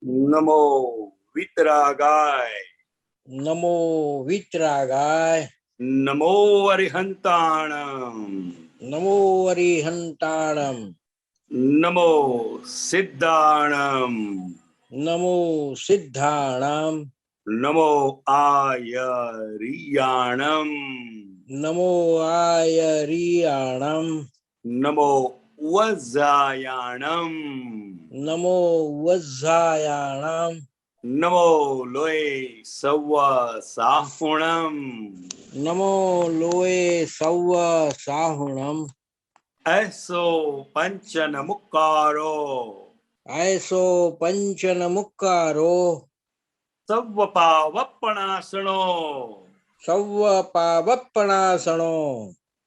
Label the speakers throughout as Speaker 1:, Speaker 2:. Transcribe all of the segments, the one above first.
Speaker 1: नमो वितरागाय।
Speaker 2: नमो वितरागाय।
Speaker 1: नमो अरिहंताणम।
Speaker 2: नमो अरिहंताणम।
Speaker 1: नमो सिद्धाणम।
Speaker 2: नमो सिद्धाणम।
Speaker 1: नमो आयरियाणम।
Speaker 2: नमो आयरियाणम।
Speaker 1: नमो वज्रायाणम।
Speaker 2: नमो वज्रायाणम।
Speaker 1: नमो लोए सव्व साहुणम।
Speaker 2: नमो लोए सव्व साहुणम।
Speaker 1: ऐसो पंचन मुक्कारो।
Speaker 2: ऐसो पंचन मुक्कारो।
Speaker 1: सव्व पावपणासनो।
Speaker 2: सव्व पावपणासनो।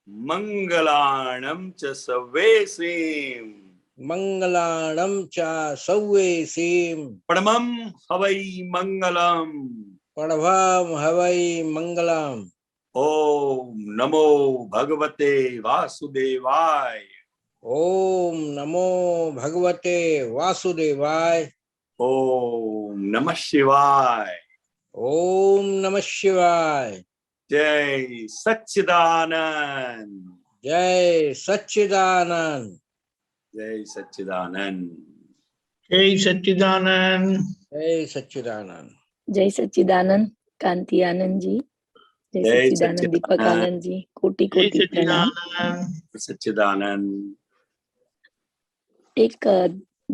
Speaker 1: मंगलाणं च सव्वेसीम्।
Speaker 2: मंगलाणं च सव्वेसीम्।
Speaker 1: परमं हवै मंगलम्।
Speaker 2: प्रणवं हवै मंगलम्।
Speaker 1: ओम नमो भगवते वासुदेवाय।
Speaker 2: ओम नमो भगवते वासुदेवाय।
Speaker 1: ओम नमः शिवाय।
Speaker 2: ओम नमः शिवाय।
Speaker 1: जय सच्चिदानंद।
Speaker 2: जय सच्चिदानंद।
Speaker 1: जय सच्चिदानंद।
Speaker 3: जय सच्चिदानंद।
Speaker 2: जय सच्चिदानंद।
Speaker 4: जय सच्चिदानंद कांति आनंद जी। जय सच्चिदानंद दीपक आनंद जी। कोटि कोटि प्रणाम।
Speaker 1: सच्चिदानंद।
Speaker 4: एक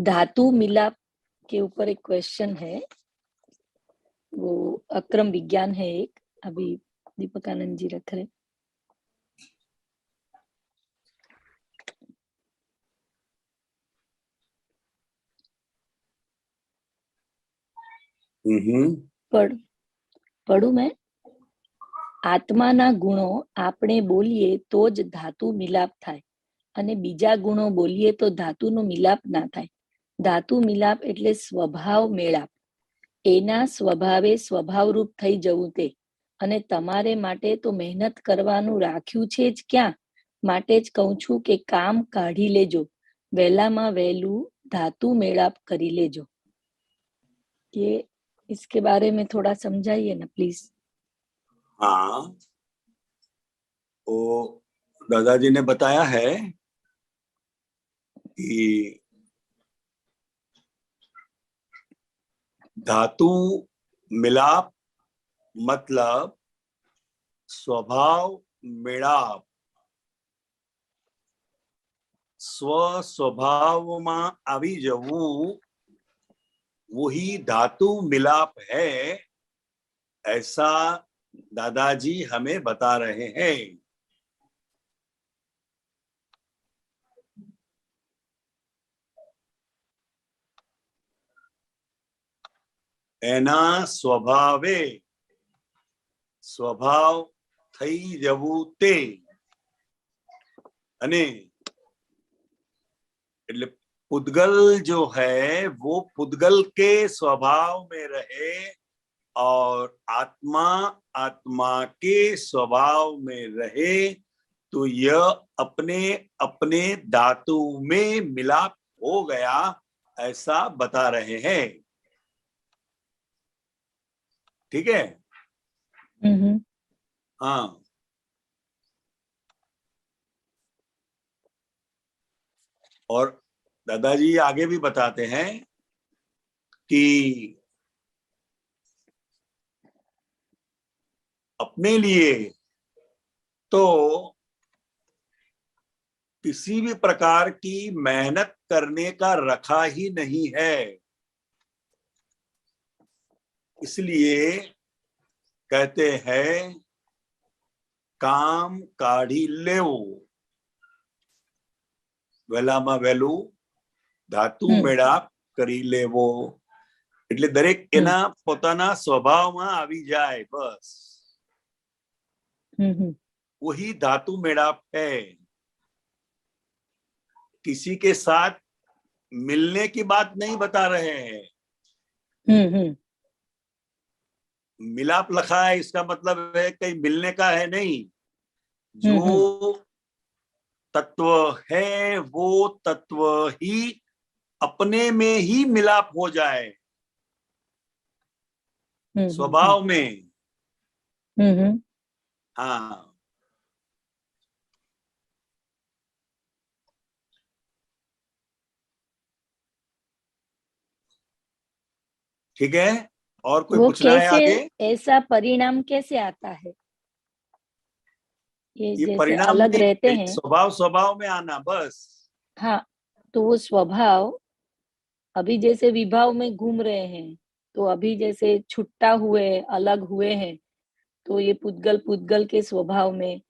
Speaker 4: धातु मिलाप के ऊपर एक क्वेश्चन है, वो अक्रम विज्ञान है एक, अभी दीपक आनंद जी रख रहे। पढ़ू मैं। આત્માના ગુણો આપણે બોલીએ તો જ ધાતુ મિલાપ થાય અને બીજા ગુણો બોલીએ તો ધાતુનો મિલાપ ના થાય. ધાતુ મિલાપ એટલે સ્વભાવ મેળાપ. એના સ્વભાવે સ્વભાવરૂપ થઈ જવું તે. અને તમારે માટે તો મહેનત કરવાનું રાખ્યું છે જ ક્યાં, માટે જ કહું છું કે કામ કાઢી લેજો, વહેલામાં વહેલું धातु मेलाप करी लेजो. ये इसके बारे में थोड़ा समझाइए ना प्लीज.
Speaker 1: हाँ, तो दादाजी ने बताया है कि धातु मिलाप मतलब स्वभाव मेळाप. स्व स्वभावમાં આવી જવું वही धातु मिलाप है, ऐसा दादाजी हमें बता रहे हैं. એના સ્વભાવે स्वभाव થઈ જવું તે. અને એટલે पुद्गल जो है वो पुद्गल के स्वभाव में रहे और आत्मा आत्मा के स्वभाव में रहे, तो यह अपने अपने धातु में मिलाप हो गया, ऐसा बता रहे हैं. ठीक है. हाँ, और दादाजी आगे भी बताते हैं कि अपने लिए तो किसी भी प्रकार की मेहनत करने का रखा ही नहीं है, इसलिए कहते हैं काम काढ़ी लेवो, વહેલામાં વહેલું ધાતુ મેળાપ કરી લેવો. એટલે દરેક એના પોતાના સ્વભાવમાં આવી જાય, બસ वही धातु मेड़ाप है. किसी के साथ मिलने की बात नहीं बता रहे हैं. मिलाप लिखा है, इसका मतलब है कहीं मिलने का है नहीं. जो तत्व है वो तत्व ही अपने में ही मिलाप हो जाए, स्वभाव में। हाँ, ठीक है। और कोई
Speaker 4: वो
Speaker 1: पूछना है
Speaker 4: कैसे,
Speaker 1: आगे?
Speaker 4: ऐसा परिणाम कैसे आता है? ये
Speaker 1: ये
Speaker 4: जैसे
Speaker 1: परिणाम
Speaker 4: अलग
Speaker 1: नहीं,
Speaker 4: रहते
Speaker 1: ये
Speaker 4: हैं।
Speaker 1: स्वभाव में आना बस।
Speaker 4: हाँ, तो वो स्वभाव अभी जैसे विभाव में घूम रहे हैं, तो अभी जैसे छुट्टा हुए, अलग हुए हैं, तो ये पुद्गल पुद्गल के स्वभाव में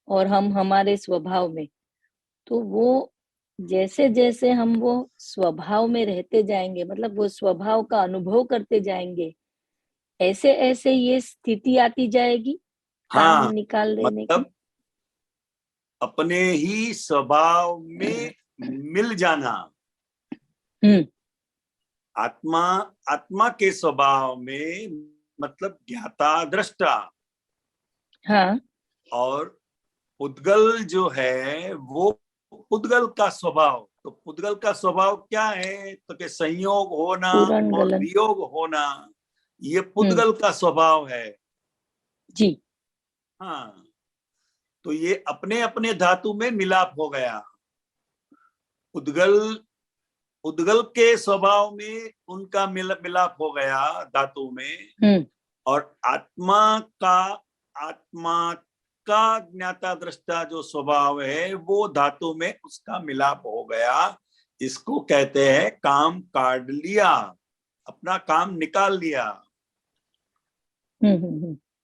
Speaker 4: और हम हमारे स्वभाव में, तो वो जैसे जैसे हम वो स्वभाव में रहते जाएंगे, मतलब वो स्वभाव का अनुभव करते जाएंगे, ऐसे ऐसे ये स्थिति आती जाएगी काम
Speaker 1: हाँ,
Speaker 4: निकाल देने की।
Speaker 1: मतलब अपने ही स्वभाव में मिल जाना।
Speaker 4: हम्म।
Speaker 1: आत्मा, आत्मा के स्वभाव में, मतलब ज्ञाता दृष्टा।
Speaker 4: हाँ
Speaker 1: और पुद्गल जो है वो पुद्गल का स्वभाव। तो पुद्गल का स्वभाव क्या है? तो कि संयोग होना
Speaker 4: पूर्ण
Speaker 1: और
Speaker 4: गलन।
Speaker 1: वियोग होना, ये पुद्गल का स्वभाव है।
Speaker 4: जी।
Speaker 1: हाँ, तो ये अपने अपने धातु में मिलाप हो गया। उद्गल, उद्गल के स्वभाव में उनका मिलाप हो गया धातु में। और आत्मा का ज्ञाता दृष्टा जो स्वभाव है वो धातु में उसका मिलाप हो गया। इसको कहते हैं काम काट लिया, अपना काम निकाल लिया।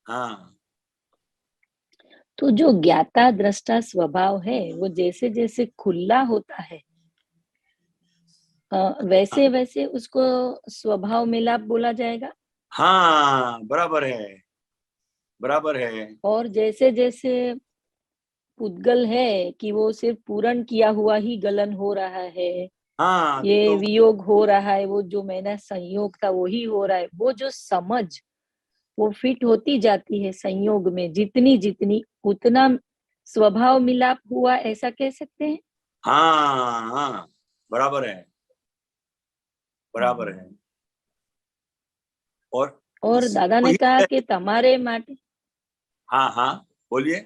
Speaker 1: हाँ,
Speaker 4: तो जो ज्ञाता दृष्टा स्वभाव है वो जैसे जैसे खुला होता है, वैसे वैसे उसको स्वभाव मिलाप बोला जाएगा।
Speaker 1: हाँ, बराबर है, बराबर है।
Speaker 4: और जैसे जैसे पुद्गल है कि वो सिर्फ पूर्ण किया हुआ ही गलन हो रहा है,
Speaker 1: हाँ,
Speaker 4: ये
Speaker 1: तो
Speaker 4: वियोग हो रहा है, वो जो मैंने संयोग था वही हो रहा है, वो जो समझ वो फिट होती जाती है संयोग में, जितनी जितनी उतना स्वभाव मिलाप हुआ, ऐसा कह सकते हैं।
Speaker 1: हाँ, हाँ, बराबर है, बराबर है।
Speaker 4: और दादा
Speaker 1: इसको
Speaker 4: ने
Speaker 1: ही
Speaker 4: कहा कि
Speaker 1: हाँ, हाँ, बोलिए।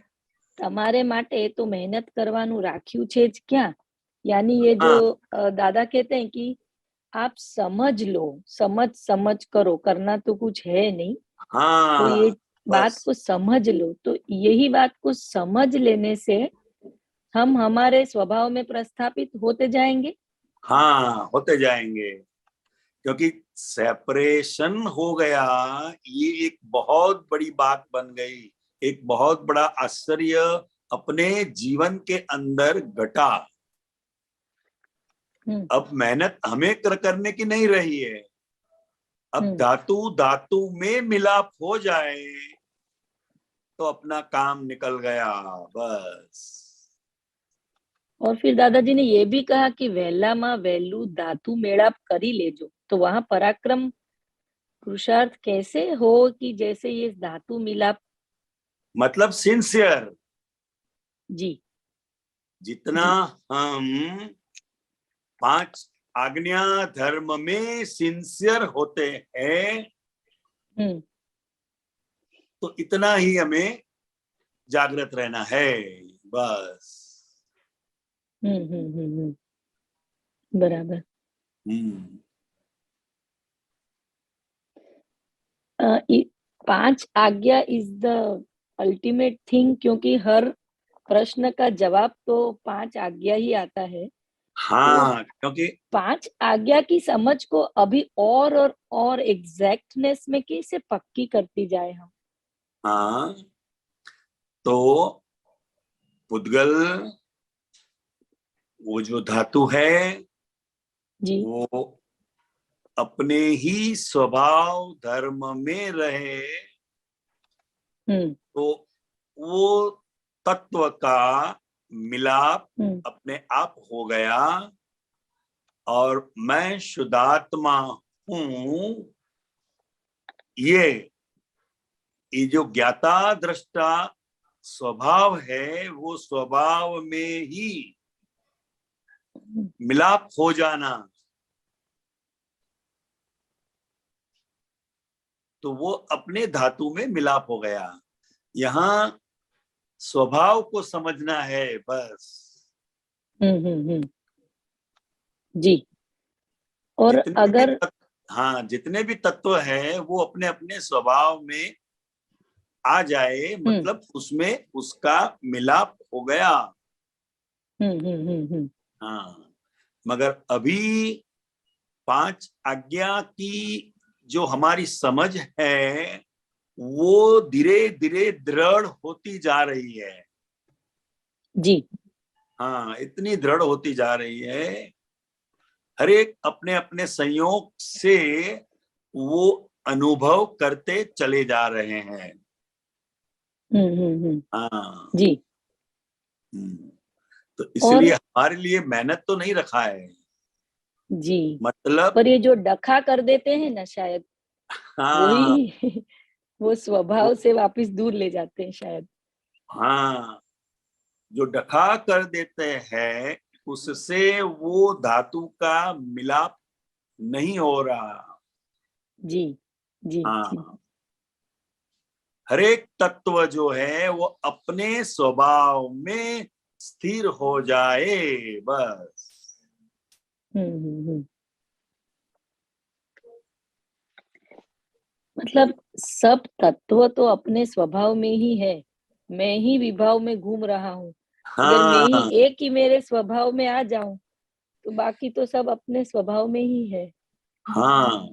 Speaker 4: તમારે માટે तो मेहनत करवानु राख्યું છે જ क्या, यानी ये जो
Speaker 1: हाँ,
Speaker 4: दादा कहते हैं कि आप समझ लो, समझ समझ करो, करना तो कुछ है नहीं, तो ये
Speaker 1: हाँ,
Speaker 4: बात
Speaker 1: बस।
Speaker 4: को समझ लो, तो यही बात को समझ लेने से हम हमारे स्वभाव में प्रस्थापित होते जाएंगे।
Speaker 1: हाँ, होते जाएंगे। क्योंकि सेपरेशन हो गया, ये एक बहुत बड़ी बात बन गई, एक बहुत बड़ा आश्चर्य अपने जीवन के अंदर घटा। अब मेहनत हमें करने की नहीं रही है। अब धातु धातु में मिलाप हो जाए तो अपना काम निकल गया, बस।
Speaker 4: और फिर दादाजी ने ये भी कहा कि वेला मा वेलू धातु मेड़ाप करी लेजो, तो वहां पराक्रम पुरुषार्थ कैसे हो कि जैसे ये धातु मिलाप।
Speaker 1: मतलब सिंसियर।
Speaker 4: जी
Speaker 1: जितना
Speaker 4: जी।
Speaker 1: हम 5 आज्ञा धर्म में सिंसियर होते हैं, तो इतना ही हमें जागृत रहना है, बस।
Speaker 4: बराबर।
Speaker 1: हम्म।
Speaker 4: 5 आज्ञा इज द अल्टीमेट थिंग, क्योंकि हर प्रश्न का जवाब तो 5 आज्ञा ही आता है। तो
Speaker 1: हाँ, क्योंकि
Speaker 4: 5 आज्ञा की समझ को अभी और एग्जैक्टनेस में कैसे पक्की करती जाए हम।
Speaker 1: हाँ, तो पुद्गल, वो जो धातु है
Speaker 4: जी।
Speaker 1: वो अपने ही स्वभाव धर्म में रहे, तो वो तत्व का मिलाप अपने आप हो गया। और मैं शुद्धात्मा हूं, ये जो ज्ञाता दृष्टा स्वभाव है वो स्वभाव में ही मिलाप हो जाना। तो वो अपने धातु में मिलाप हो गया। यहाँ स्वभाव को समझना है बस।
Speaker 4: जी। और
Speaker 1: जितने
Speaker 4: अगर
Speaker 1: भी हाँ, जितने भी तत्व हैं वो अपने अपने स्वभाव में आ जाए, मतलब उसमें उसका मिलाप हो गया। हाँ, मगर अभी 5 आज्ञा की जो हमारी समझ है वो धीरे धीरे दृढ़ होती जा रही है।
Speaker 4: जी।
Speaker 1: हाँ, इतनी दृढ़ होती जा रही है, हर एक अपने अपने संयोग से वो अनुभव करते चले जा रहे हैं। हाँ।
Speaker 4: जी।
Speaker 1: तो
Speaker 4: और
Speaker 1: इसलिए हमारे लिए मेहनत तो नहीं रखा है,
Speaker 4: जी,
Speaker 1: मतलब
Speaker 4: पर ये जो डखा कर देते हैं ना, शायद
Speaker 1: हाँ
Speaker 4: वही वो स्वभाव से वापस दूर ले जाते हैं शायद।
Speaker 1: हाँ, जो डखा कर देते हैं उससे वो धातु का मिलाप नहीं हो रहा।
Speaker 4: जी जी जी।
Speaker 1: हाँ, हर एक तत्व जो है वो अपने स्वभाव में स्थिर हो जाए बस।
Speaker 4: मतलब सब तत्व तो अपने स्वभाव में ही है, मैं ही विभाव में घूम रहा हूँ। अगर मैं ही
Speaker 1: हाँ
Speaker 4: एक ही मेरे स्वभाव में आ जाऊं तो बाकी तो सब अपने स्वभाव में ही है।
Speaker 1: हाँ,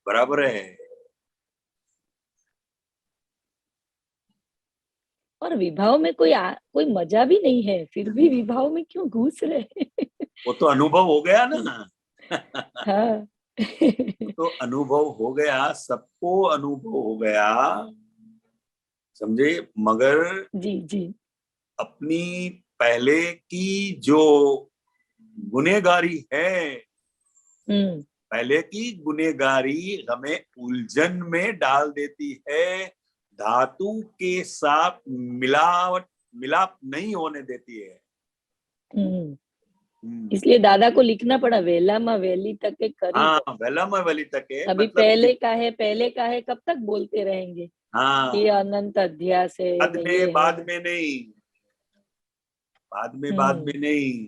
Speaker 1: बराबर है।
Speaker 4: और विभाव में कोई मजा भी नहीं है, फिर भी विभाव में क्यों घुस रहे हैं?
Speaker 1: वो तो अनुभव हो गया ना।
Speaker 4: हाँ।
Speaker 1: तो अनुभव हो गया, सबको अनुभव हो गया, समझे। मगर
Speaker 4: जी जी।
Speaker 1: अपनी पहले की जो गुनेगारी है,
Speaker 4: हम्म
Speaker 1: पहले की गुनेगारी हमें उलझन में डाल देती है, धातु के साथ मिलाप नहीं होने देती है।
Speaker 4: इसलिए दादा को लिखना पड़ा, वेला मा वेली तक के करीब।
Speaker 1: हाँ, वेला में वली तक है,
Speaker 4: अभी
Speaker 1: मतलब
Speaker 4: पहले का है कब तक बोलते रहेंगे? ये
Speaker 1: हाँ,
Speaker 4: अनंत अध्यास है, ये है।
Speaker 1: बाद में नहीं, बाद
Speaker 4: हम्म
Speaker 1: में नहीं।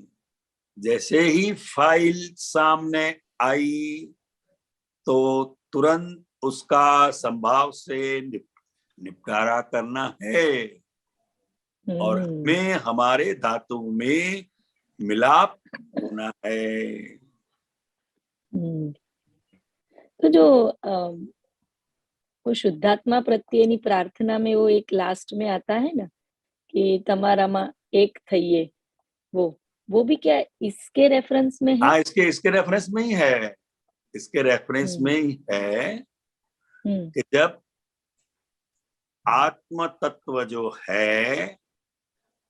Speaker 1: जैसे ही फाइल सामने आई तो तुरंत उसका संभाव से निपटारा करना है, और
Speaker 4: हम्म
Speaker 1: हमें हमारे धातु में मिलाप होना है।
Speaker 4: हम्म। तो जो वो शुद्धात्मा प्रत्येनी प्रार्थना में वो एक लास्ट में आता है ना कि तमारामा एक थइए, वो वो भी क्या इसके रेफरेंस में है?
Speaker 1: हाँ, इसके रेफरेंस में ही है, इसके रेफरेंस
Speaker 4: हम्म
Speaker 1: में ही है
Speaker 4: हम्म
Speaker 1: कि जब आत्म तत्व जो है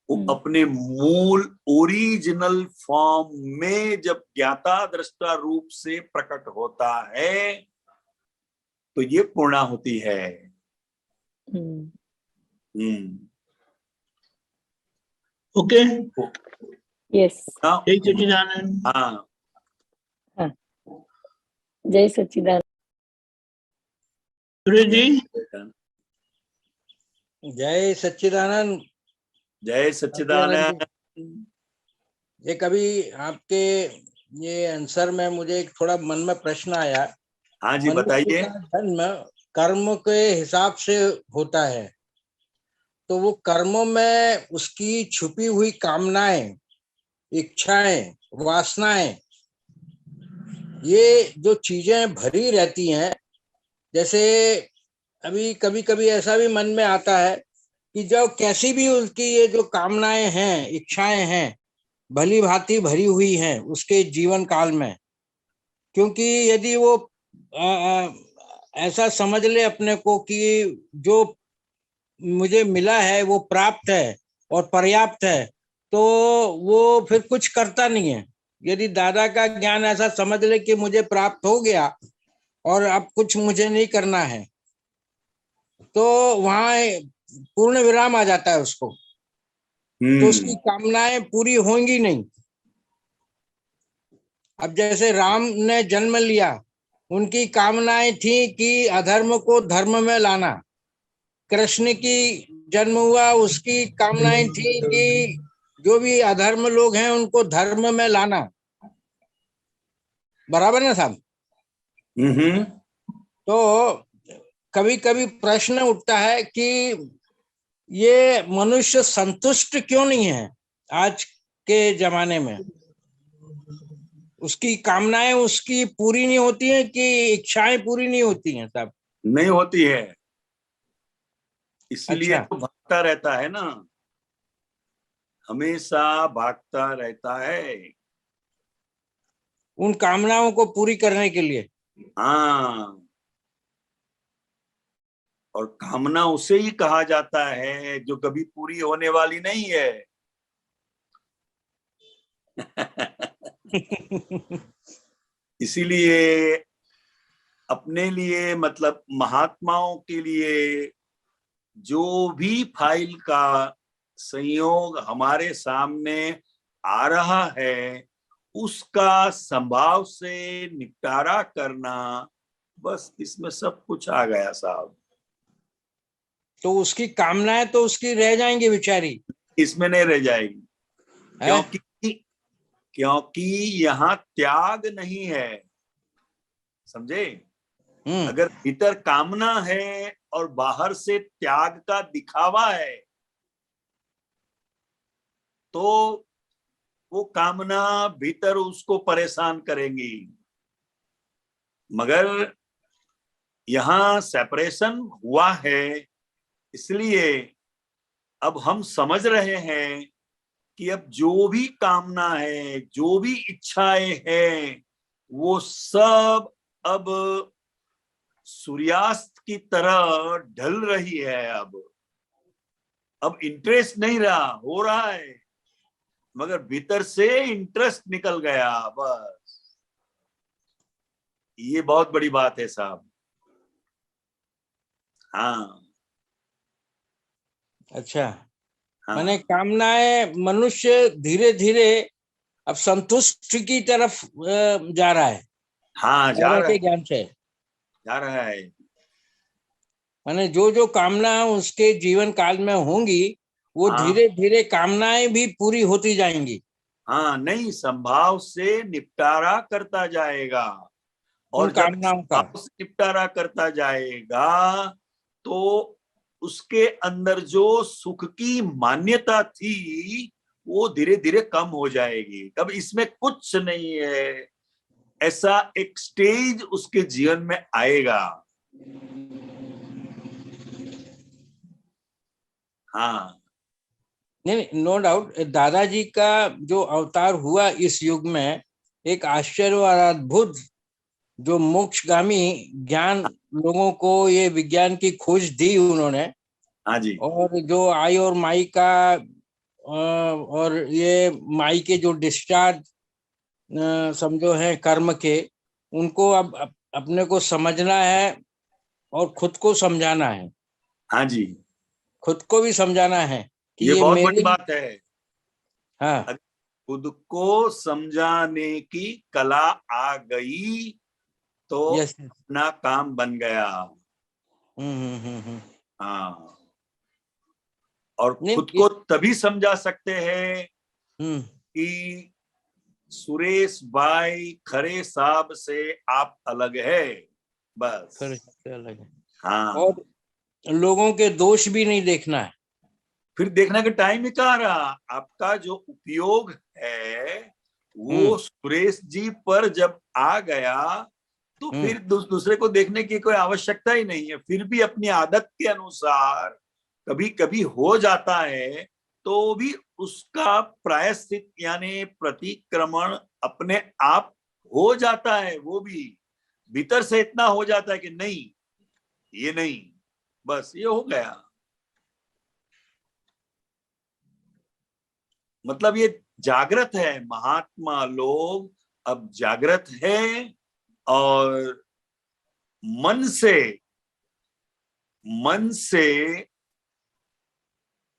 Speaker 1: वो अपने मूल ओरिजिनल फॉर्म में जब ज्ञाता दृष्टा रूप से प्रकट होता है तो ये पूर्णाहुति है।
Speaker 3: ओके।
Speaker 4: यस।
Speaker 3: जय सच्चिदानंद।
Speaker 1: हाँ,
Speaker 4: हाँ, जय सच्चिदानंद।
Speaker 3: सुरेश जी।
Speaker 2: जय सच्चिदानंद।
Speaker 1: जय सच्चिदानंद।
Speaker 2: ये कभी आपके ये आंसर में मुझे एक थोड़ा मन में प्रश्न आया।
Speaker 1: हाँ जी,
Speaker 2: मनुष्य
Speaker 1: बताइए।
Speaker 2: का जन्म कर्म के हिसाब से होता है, तो वो कर्मों में उसकी छुपी हुई कामनाएं, इच्छाएं, वासनाएं, ये जो चीजें भरी रहती हैं, जैसे अभी कभी कभी ऐसा भी मन में आता है कि जो कैसी भी उसकी ये जो कामनाएं हैं, इच्छाएं हैं, भली भांति भरी हुई हैं उसके जीवन काल में, क्योंकि यदि वो ऐसा समझ ले अपने को कि जो मुझे मिला है वो प्राप्त है और पर्याप्त है, तो वो फिर कुछ करता नहीं है। यदि दादा का ज्ञान ऐसा समझ ले कि मुझे प्राप्त हो गया और अब कुछ मुझे नहीं करना है, तो वहां पूर्ण विराम आ जाता है उसको, तो उसकी कामनाएं पूरी होंगी नहीं। अब जैसे राम ने जन्म लिया उनकी कामनाएं थी कि अधर्म को धर्म में लाना। कृष्ण की जन्म हुआ, उसकी कामनाएं थी कि जो भी अधर्म लोग हैं उनको धर्म में लाना। बराबर ना साहब?
Speaker 1: हम्म।
Speaker 2: तो कभी कभी प्रश्न उठता है कि ये मनुष्य संतुष्ट क्यों नहीं है आज के जमाने में। उसकी कामनाएं उसकी पूरी नहीं होती हैं कि इच्छाएं पूरी नहीं होती हैं साहब?
Speaker 1: नहीं होती है, इसलिए
Speaker 2: अच्छा,
Speaker 1: तो भागता रहता है ना, हमेशा भागता रहता है।
Speaker 2: उन कामनाओं को पूरी करने के लिए।
Speaker 1: हाँ, और कामना उसे ही कहा जाता है जो कभी पूरी होने वाली नहीं है। इसीलिए अपने लिए, मतलब महात्माओं के लिए, जो भी फाइल का संयोग हमारे सामने आ रहा है उसका संभाव से निपटारा करना, बस इसमें सब कुछ आ गया साहब।
Speaker 2: तो उसकी कामनाएं तो उसकी रह जाएंगी बेचारी,
Speaker 1: इसमें नहीं रह जाएगी,
Speaker 2: है?
Speaker 1: क्योंकि यहाँ त्याग नहीं है, समझे? अगर भीतर कामना है और बाहर से त्याग का दिखावा है तो वो कामना भीतर उसको परेशान करेंगी। मगर यहाँ सेपरेशन हुआ है, इसलिए अब हम समझ रहे हैं कि अब जो भी कामना है, जो भी इच्छाएं हैं, वो सब अब सूर्यास्त की तरह ढल रही है। अब इंटरेस्ट नहीं रहा, हो रहा है, मगर भीतर से इंटरेस्ट निकल गया बस। ये बहुत बड़ी बात है साहब। हाँ
Speaker 2: अच्छा, माने
Speaker 1: हाँ
Speaker 2: कामनाएं मनुष्य धीरे धीरे अब संतुष्ट की तरफ जा रहा है
Speaker 1: हाँ,
Speaker 2: दादा के ज्ञान से।
Speaker 1: जा रहा है।
Speaker 2: माने जो जो कामना उसके जीवन काल में होंगी वो
Speaker 1: हाँ
Speaker 2: धीरे धीरे कामनाएं भी पूरी होती जाएंगी।
Speaker 1: हाँ, नहीं, संभाव से निपटारा करता जाएगा,
Speaker 2: उन
Speaker 1: और जब
Speaker 2: कामनाओं का।
Speaker 1: संभाव से निपटारा करता जाएगा तो उसके अंदर जो सुख की मान्यता थी वो धीरे धीरे कम हो जाएगी। अब इसमें कुछ नहीं है, ऐसा एक स्टेज उसके जीवन में आएगा। हाँ
Speaker 2: नहीं, नो डाउट दादाजी का जो अवतार हुआ इस युग में एक आश्चर्य और अद्भुत जो मोक्षगामी ज्ञान लोगों को ये विज्ञान की खोज दी उन्होंने।
Speaker 1: हाँ जी।
Speaker 2: और जो आई और माई का और ये माई के जो डिस्चार्ज समझो है कर्म के, उनको अब अपने को समझना है और खुद को समझाना है।
Speaker 1: हाँ जी,
Speaker 2: खुद को भी समझाना है कि
Speaker 1: ये
Speaker 2: ये
Speaker 1: बहुत बड़ी
Speaker 2: मेरी।
Speaker 1: बात है।
Speaker 2: हाँ।
Speaker 1: खुद को समझाने की कला आ गई तो
Speaker 2: यस।
Speaker 1: अपना काम बन गया।
Speaker 2: हम्म।
Speaker 1: हाँ, और
Speaker 2: नहीं
Speaker 1: खुद को तभी समझा सकते हैं
Speaker 2: हम्म।
Speaker 1: कि सुरेश भाई खरे साहब से आप अलग है, बस।
Speaker 2: फिर इससे अलग है।
Speaker 1: हाँ,
Speaker 2: और लोगों के दोष भी नहीं देखना है।
Speaker 1: फिर देखने का टाइम ही कहाँ रहा। आपका जो उपयोग है वो
Speaker 2: हम्म।
Speaker 1: सुरेश जी पर जब आ गया तो
Speaker 2: हम्म।
Speaker 1: फिर दूसरे को देखने की कोई आवश्यकता ही नहीं है। फिर भी अपनी आदत के अनुसार कभी कभी हो जाता है तो भी उसका प्रायश्चित यानी प्रतिक्रमण अपने आप हो जाता है। वो भी भीतर से इतना हो जाता है कि नहीं, ये नहीं, बस ये हो गया। मतलब ये जागृत है, महात्मा लोग अब जागृत है, और मन से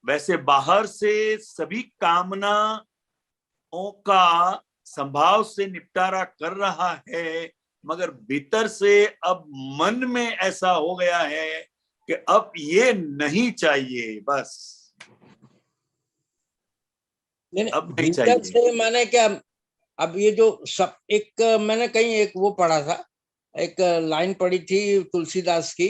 Speaker 1: वैसे बाहर से सभी कामनाओं का संभाव से निपटारा कर रहा है, मगर भीतर से अब मन में ऐसा हो गया है कि अब ये नहीं चाहिए, बस अब नहीं
Speaker 2: भीतर
Speaker 1: चाहिए।
Speaker 2: से माने क्या? अब ये जो सब एक मैंने कहीं एक वो पढ़ा था, एक लाइन पढ़ी थी तुलसीदास की।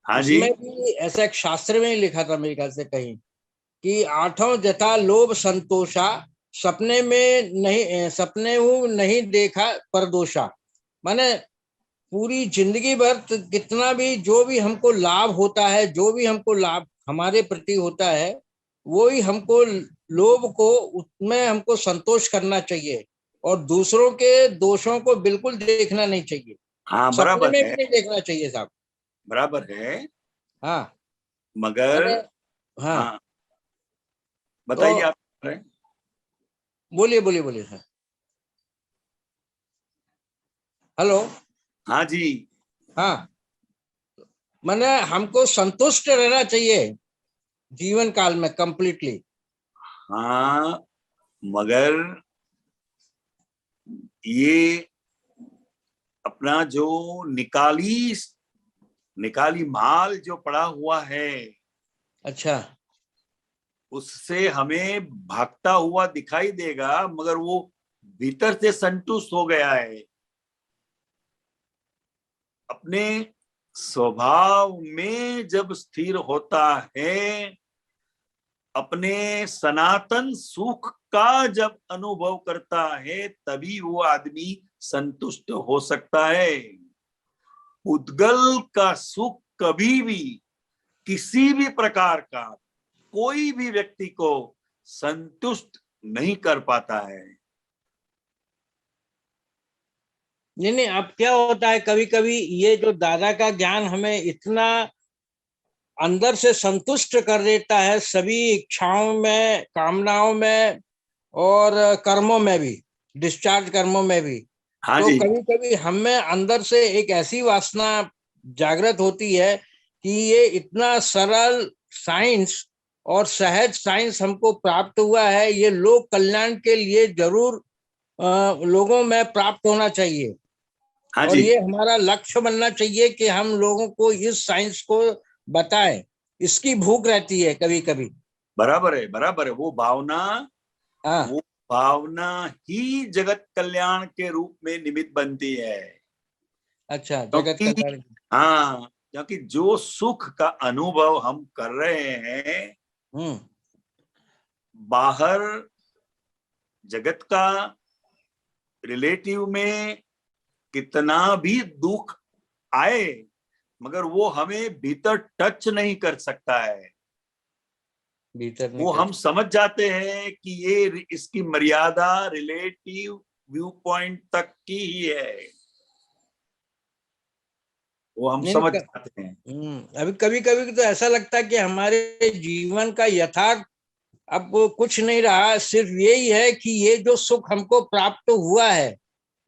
Speaker 1: हाँ जी,
Speaker 2: उसमें भी ऐसा एक शास्त्र में ही लिखा था मेरे ख्याल से कहीं, कि आठों जथा लोभ संतोषा, सपने में नहीं, सपने हूँ नहीं देखा परदोषा। माने पूरी जिंदगी भर कितना भी जो भी हमको लाभ होता है, जो भी हमको लाभ हमारे प्रति होता है, वो ही हमको लोभ को उसमें हमको संतोष करना चाहिए, और दूसरों के दोषों को बिल्कुल देखना नहीं चाहिए,
Speaker 1: हाँ
Speaker 2: सपने
Speaker 1: बराबर
Speaker 2: में
Speaker 1: है,
Speaker 2: भी नहीं देखना चाहिए साहब।
Speaker 1: बराबर है,
Speaker 2: हाँ
Speaker 1: मगर
Speaker 2: मैंने, हाँ
Speaker 1: हाँ
Speaker 2: तो
Speaker 1: बताइए आप।
Speaker 2: बोलिए बोलिए बोलिए सर। हेलो।
Speaker 1: हाँ जी,
Speaker 2: हाँ मैंने हमको संतुष्ट रहना चाहिए जीवन काल में कंप्लीटली।
Speaker 1: हाँ मगर ये अपना जो निकाली निकाली माल जो पड़ा हुआ है,
Speaker 2: अच्छा।
Speaker 1: उससे हमें भागता हुआ दिखाई देगा, मगर वो भीतर से संतुष्ट हो गया है, अपने स्वभाव में जब स्थिर होता है, अपने सनातन सुख का जब अनुभव करता है, तभी वो आदमी संतुष्ट हो सकता है। उद्गल का सुख कभी भी किसी भी प्रकार का कोई भी व्यक्ति को संतुष्ट नहीं कर पाता है।
Speaker 2: नहीं नहीं, अब क्या होता है कभी कभी ये जो दादा का ज्ञान हमें इतना अंदर से संतुष्ट कर देता है, सभी इच्छाओं में, कामनाओं में, और कर्मों में भी, डिस्चार्ज कर्मों में भी।
Speaker 1: हाँ
Speaker 2: तो
Speaker 1: जी,
Speaker 2: कभी कभी हमें अंदर से एक ऐसी वासना जागृत होती है कि ये इतना सरल साइंस और सहज साइंस हमको प्राप्त हुआ है, ये लोक कल्याण के लिए जरूर लोगों में प्राप्त होना चाहिए,
Speaker 1: हाँ
Speaker 2: और
Speaker 1: जी,
Speaker 2: ये हमारा लक्ष्य बनना चाहिए कि हम लोगों को इस साइंस को बताएं। इसकी भूख रहती है कभी कभी।
Speaker 1: बराबर है, बराबर है।
Speaker 2: हाँ
Speaker 1: वो भावना ही जगत कल्याण के रूप में निमित्त बनती है।
Speaker 2: अच्छा, जगत
Speaker 1: क्योंकि
Speaker 2: कल्याण।
Speaker 1: हाँ, क्योंकि जो सुख का अनुभव हम कर रहे हैं,
Speaker 2: हम्म।
Speaker 1: बाहर जगत का रिलेटिव में कितना भी दुख आए, मगर वो हमें भीतर टच नहीं कर सकता है।
Speaker 2: भीतर नहीं
Speaker 1: वो
Speaker 2: कर
Speaker 1: हम समझ जाते हैं कि ये इसकी मर्यादा रिलेटिव व्यू पॉइंट तक की ही है, वो हम
Speaker 2: नहीं
Speaker 1: समझ
Speaker 2: नहीं,
Speaker 1: जाते हैं।
Speaker 2: अभी कभी कभी तो ऐसा लगता है कि हमारे जीवन का यथार्थ अब वो कुछ नहीं रहा, सिर्फ यही है कि ये जो सुख हमको प्राप्त हुआ है,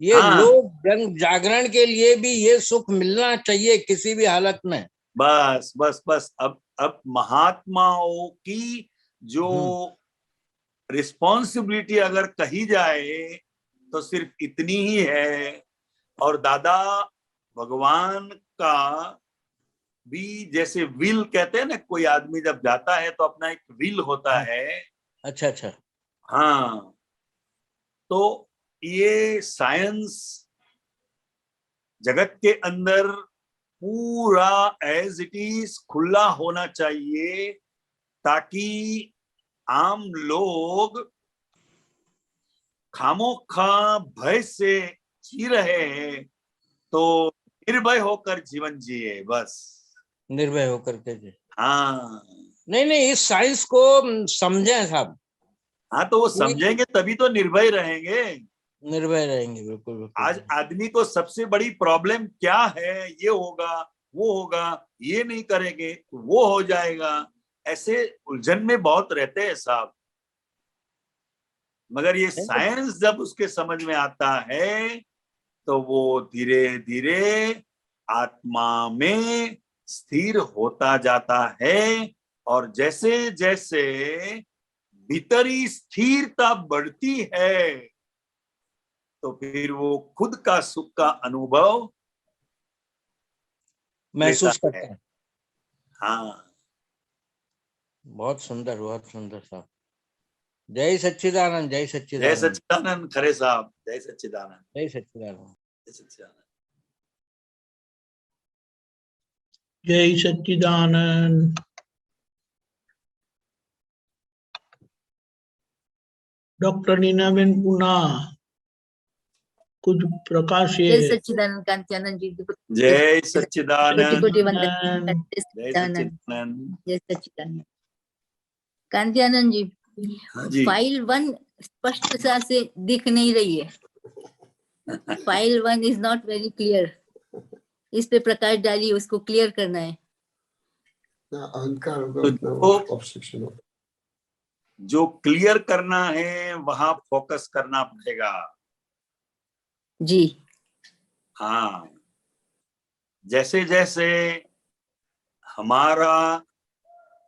Speaker 2: ये
Speaker 1: हाँ
Speaker 2: लोग जन जागरण के लिए भी ये सुख मिलना चाहिए किसी भी हालत में।
Speaker 1: बस बस बस, अब महात्माओं की जो
Speaker 2: हम्म।
Speaker 1: रिस्पॉन्सिबिलिटी अगर कही जाए तो सिर्फ इतनी ही है। और दादा भगवान का भी, जैसे विल कहते हैं ना, कोई आदमी जब जाता है तो अपना एक विल होता
Speaker 2: हाँ,
Speaker 1: है।
Speaker 2: अच्छा अच्छा।
Speaker 1: हाँ, तो ये साइंस जगत के अंदर पूरा एज इट इज खुला होना चाहिए, ताकि आम लोग खामोखा भय से जी रहे हैं, तो निर्भय होकर जीवन जिए, बस।
Speaker 2: निर्भय होकर के जी।
Speaker 1: हाँ
Speaker 2: नहीं नहीं, इस साइंस को समझें साहब।
Speaker 1: हाँ, तो वो
Speaker 2: कि
Speaker 1: समझेंगे तभी तो निर्भय रहेंगे।
Speaker 2: निर्भय रहेंगे, बिल्कुल बिल्कुल
Speaker 1: आज
Speaker 2: बिल्कुल।
Speaker 1: आदमी को सबसे बड़ी प्रॉब्लम क्या है, ये होगा वो होगा, ये नहीं करेंगे तो वो हो जाएगा, ऐसे उलझन में बहुत रहते हैं साहब। मगर ये
Speaker 2: नहीं नहीं,
Speaker 1: साइंस जब उसके समझ में आता है, तो वो धीरे धीरे आत्मा में स्थिर होता जाता है। और जैसे जैसे भीतरी स्थिरता बढ़ती है, तो फिर वो खुद का सुख का अनुभव
Speaker 2: महसूस
Speaker 1: लेता
Speaker 2: करता है।
Speaker 1: हाँ,
Speaker 2: बहुत सुंदर साहब। जय सच्चिदानंद, जय
Speaker 1: जय
Speaker 2: सच्चिदानंद,
Speaker 1: सच्चिदानंद खरे साहब, जय सच्चिदानंद,
Speaker 2: जय सच्चिदानंद।
Speaker 1: जय सच्चिदानंद।
Speaker 3: जय सच्चिदानंद। डॉक्टर नीनाबेन पूना कुछ प्रकाशिए।
Speaker 5: जय सच्चिदानंद कांत्यानंद जी को
Speaker 1: जय
Speaker 5: कोटि
Speaker 1: सच्चिदानंद,
Speaker 5: कोटि वंदन।
Speaker 3: जय
Speaker 5: जय
Speaker 1: जय
Speaker 5: सच्चिदानंद,
Speaker 1: सच्चिदानंद।
Speaker 5: जय सच्चिदानंद। कांत्यानंद जी,
Speaker 1: हाँ जी,
Speaker 5: फाइल 1 स्पष्ट से दिख नहीं रही है। File 1 is not very clear. इस पे प्रकाश डालिए, उसको क्लियर करना है।
Speaker 6: अहंकार होगा
Speaker 1: तो
Speaker 6: उतना
Speaker 1: जो-
Speaker 6: ऑब्स्ट्रक्शन होगा।
Speaker 1: जो क्लियर करना है वहां फोकस करना पड़ेगा।
Speaker 5: जी
Speaker 1: हाँ, जैसे जैसे हमारा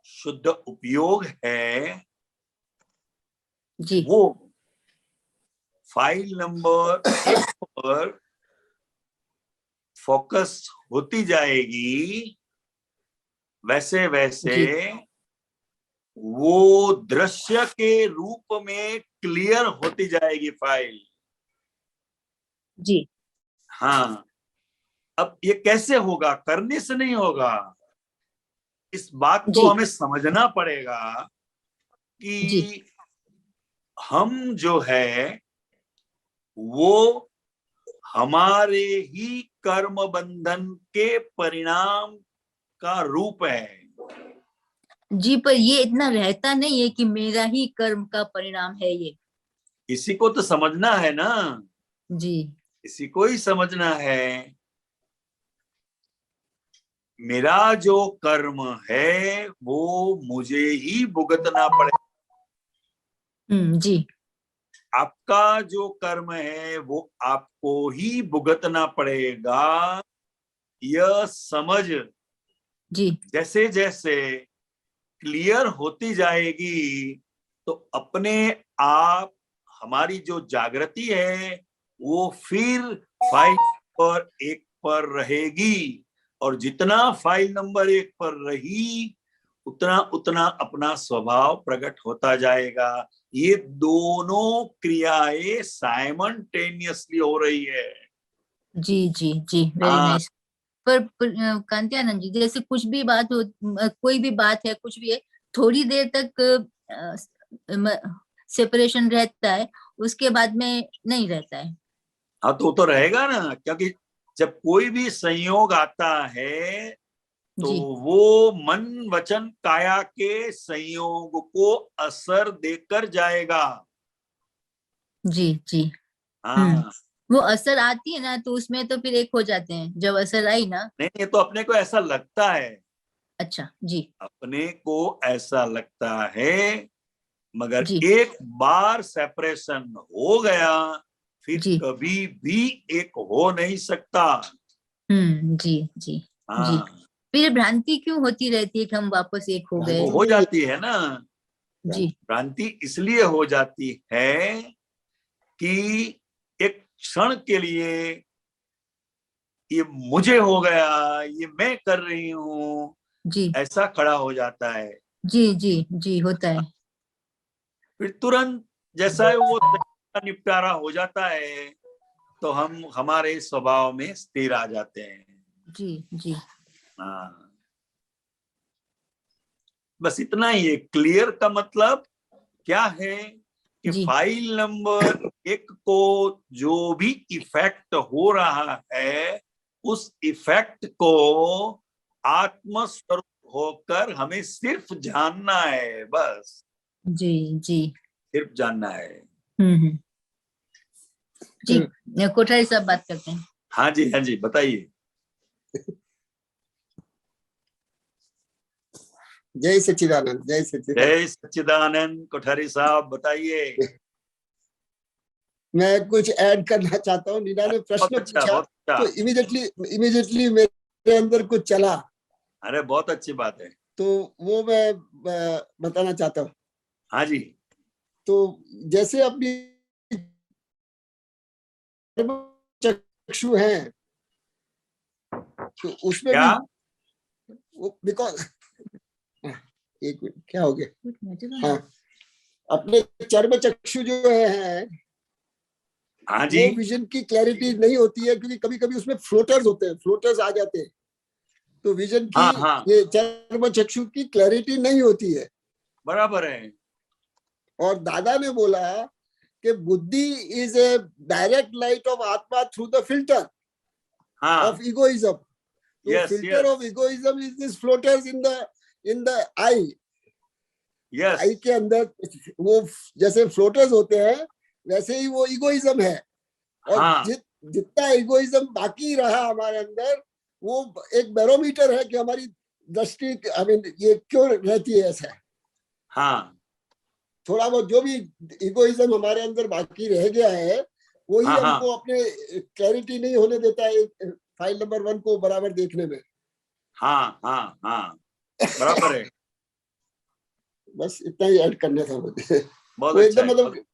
Speaker 1: शुद्ध उपयोग है
Speaker 5: जी
Speaker 1: वो फाइल नंबर 1 पर फोकस होती जाएगी, वैसे वैसे
Speaker 5: जी
Speaker 1: वो दृश्य के रूप में क्लियर होती जाएगी फाइल।
Speaker 5: जी
Speaker 1: हाँ, अब ये कैसे होगा? करने से नहीं होगा। इस बात को
Speaker 5: जी
Speaker 1: हमें समझना पड़ेगा कि
Speaker 5: जी
Speaker 1: हम जो है वो हमारे ही कर्म बंधन के परिणाम का रूप है।
Speaker 5: जी, पर ये इतना रहता नहीं है कि मेरा ही कर्म का परिणाम है ये।
Speaker 1: इसी को तो समझना है ना,
Speaker 5: जी
Speaker 1: इसी को ही समझना है। मेरा जो कर्म है वो मुझे ही भुगतना पड़ेगा।
Speaker 5: जी
Speaker 1: आपका जो कर्म है वो आपको ही भुगतना पड़ेगा। यह समझ
Speaker 5: जी
Speaker 1: जैसे जैसे क्लियर होती जाएगी तो अपने आप हमारी जो जागृति है वो फिर फाइल नंबर 1 पर रहेगी, और जितना फाइल नंबर 1 पर रही उतना उतना अपना स्वभाव प्रकट होता जाएगा। ये दोनों क्रियाएं साइमल्टेनियसली हो रही है।
Speaker 5: जी जी जी, वेरी
Speaker 1: हाँ,
Speaker 5: नाइस। पर कांत्यानंद जी, जैसे कुछ भी बात हो, कोई भी बात है, कुछ भी है, थोड़ी देर तक सेपरेशन रहता है, उसके बाद में नहीं रहता है।
Speaker 1: हाँ तो वो तो रहेगा ना, क्योंकि जब कोई भी संयोग आता है तो
Speaker 5: जी
Speaker 1: वो मन वचन काया के संयोग को असर देकर जाएगा।
Speaker 5: जी जी।
Speaker 1: हाँ,
Speaker 5: वो असर आती है ना, तो उसमें तो फिर एक हो जाते हैं। जब असर आई ना,
Speaker 1: नहीं, ये तो अपने को ऐसा लगता है,
Speaker 5: अच्छा जी
Speaker 1: अपने को ऐसा लगता है, मगर
Speaker 5: जी
Speaker 1: एक बार सेपरेशन हो गया फिर
Speaker 5: जी
Speaker 1: कभी भी एक हो नहीं सकता।
Speaker 5: जी जी जी।
Speaker 1: हाँ,
Speaker 5: फिर भ्रांति क्यों होती रहती है कि हम वापस एक हो गए?
Speaker 1: वो हो जाती है ना।
Speaker 5: जी
Speaker 1: भ्रांति इसलिए हो जाती है कि एक क्षण के लिए ये मुझे हो गया, ये मैं कर रही हूं,
Speaker 5: जी
Speaker 1: ऐसा खड़ा हो जाता है।
Speaker 5: जी जी जी, होता है।
Speaker 1: फिर तुरंत जैसा है वो निपटारा हो जाता है तो हम हमारे स्वभाव में स्थिर आ जाते हैं।
Speaker 5: जी जी
Speaker 1: हाँ, बस इतना ही है। क्लियर का मतलब क्या है कि
Speaker 5: जी
Speaker 1: फाइल नंबर 1 को जो भी इफेक्ट हो रहा है उस इफेक्ट को आत्मस्वरूप होकर हमें सिर्फ जानना है, बस
Speaker 5: जी जी।
Speaker 1: सिर्फ जानना है।
Speaker 5: हम्म। जी, कोठारी साहब बात करते हैं।
Speaker 1: हाँ जी, हाँ जी, बताइए।
Speaker 6: जय सच्चिदानंद, जय सच्चिदानंद।
Speaker 1: जय सच्चिदानंद कोठारी साहब, बताइए।
Speaker 6: मैं कुछ ऐड करना चाहता हूँ। नीना ने
Speaker 1: बहुत
Speaker 6: प्रश्न
Speaker 1: अच्छा,
Speaker 6: पूछा
Speaker 1: बहुत अच्छा।
Speaker 6: तो इमीडिएटली मेरे अंदर कुछ चला,
Speaker 1: अरे बहुत अच्छी बात है।
Speaker 6: तो वो मैं बताना चाहता हूँ।
Speaker 1: हाँ जी,
Speaker 6: तो जैसे अपनी चक्षु हैं, तो उसमें
Speaker 1: क्या?
Speaker 6: भी बिकॉज एक मिनट, क्या हो गया? हाँ, अपने चर्म चक्षु जो है
Speaker 1: हाँ जी,
Speaker 6: वो विजन की क्लैरिटी नहीं होती है, क्योंकि कभी कभी उसमें फ्लोटर्स होते हैं, फ्लोटर्स आ जाते हैं, तो विजन की
Speaker 1: हाँ हाँ,
Speaker 6: ये चर्म चक्षु की क्लैरिटी नहीं होती है।
Speaker 1: बराबर है।
Speaker 6: और दादा ने बोला कि बुद्धि is a direct light of आत्मा थ्रू द फिल्टर
Speaker 1: हाँ,
Speaker 6: ऑफ इगोइज्म। तो
Speaker 1: yes
Speaker 6: filter of
Speaker 1: yes
Speaker 6: egoism is this floaters in the eye.
Speaker 1: Yes,
Speaker 6: eye के अंदर वो जैसे फ्लोटर्स होते हैं, वैसे ही वो इगोइज्म है। और
Speaker 1: हाँ
Speaker 6: जितना इगोइज्म बाकी रहा हमारे अंदर, वो एक बैरोमीटर है कि हमारी दृष्टि, आई मीन, ये क्यों रहती है ऐसा।
Speaker 1: हाँ
Speaker 6: थोड़ा बहुत जो भी इगोइज्म हमारे अंदर बाकी रह गया है, वही
Speaker 1: हाँ हाँ
Speaker 6: हमको अपने क्लैरिटी नहीं होने देता है फाइल नंबर 1 को बराबर देखने में।
Speaker 1: हाँ हाँ हाँ, बराबर है।
Speaker 6: बस इतना ही ऐड करना था मुझे।
Speaker 1: बहुत
Speaker 6: वो
Speaker 1: अच्छा
Speaker 6: एकदम
Speaker 1: है।
Speaker 6: मतलब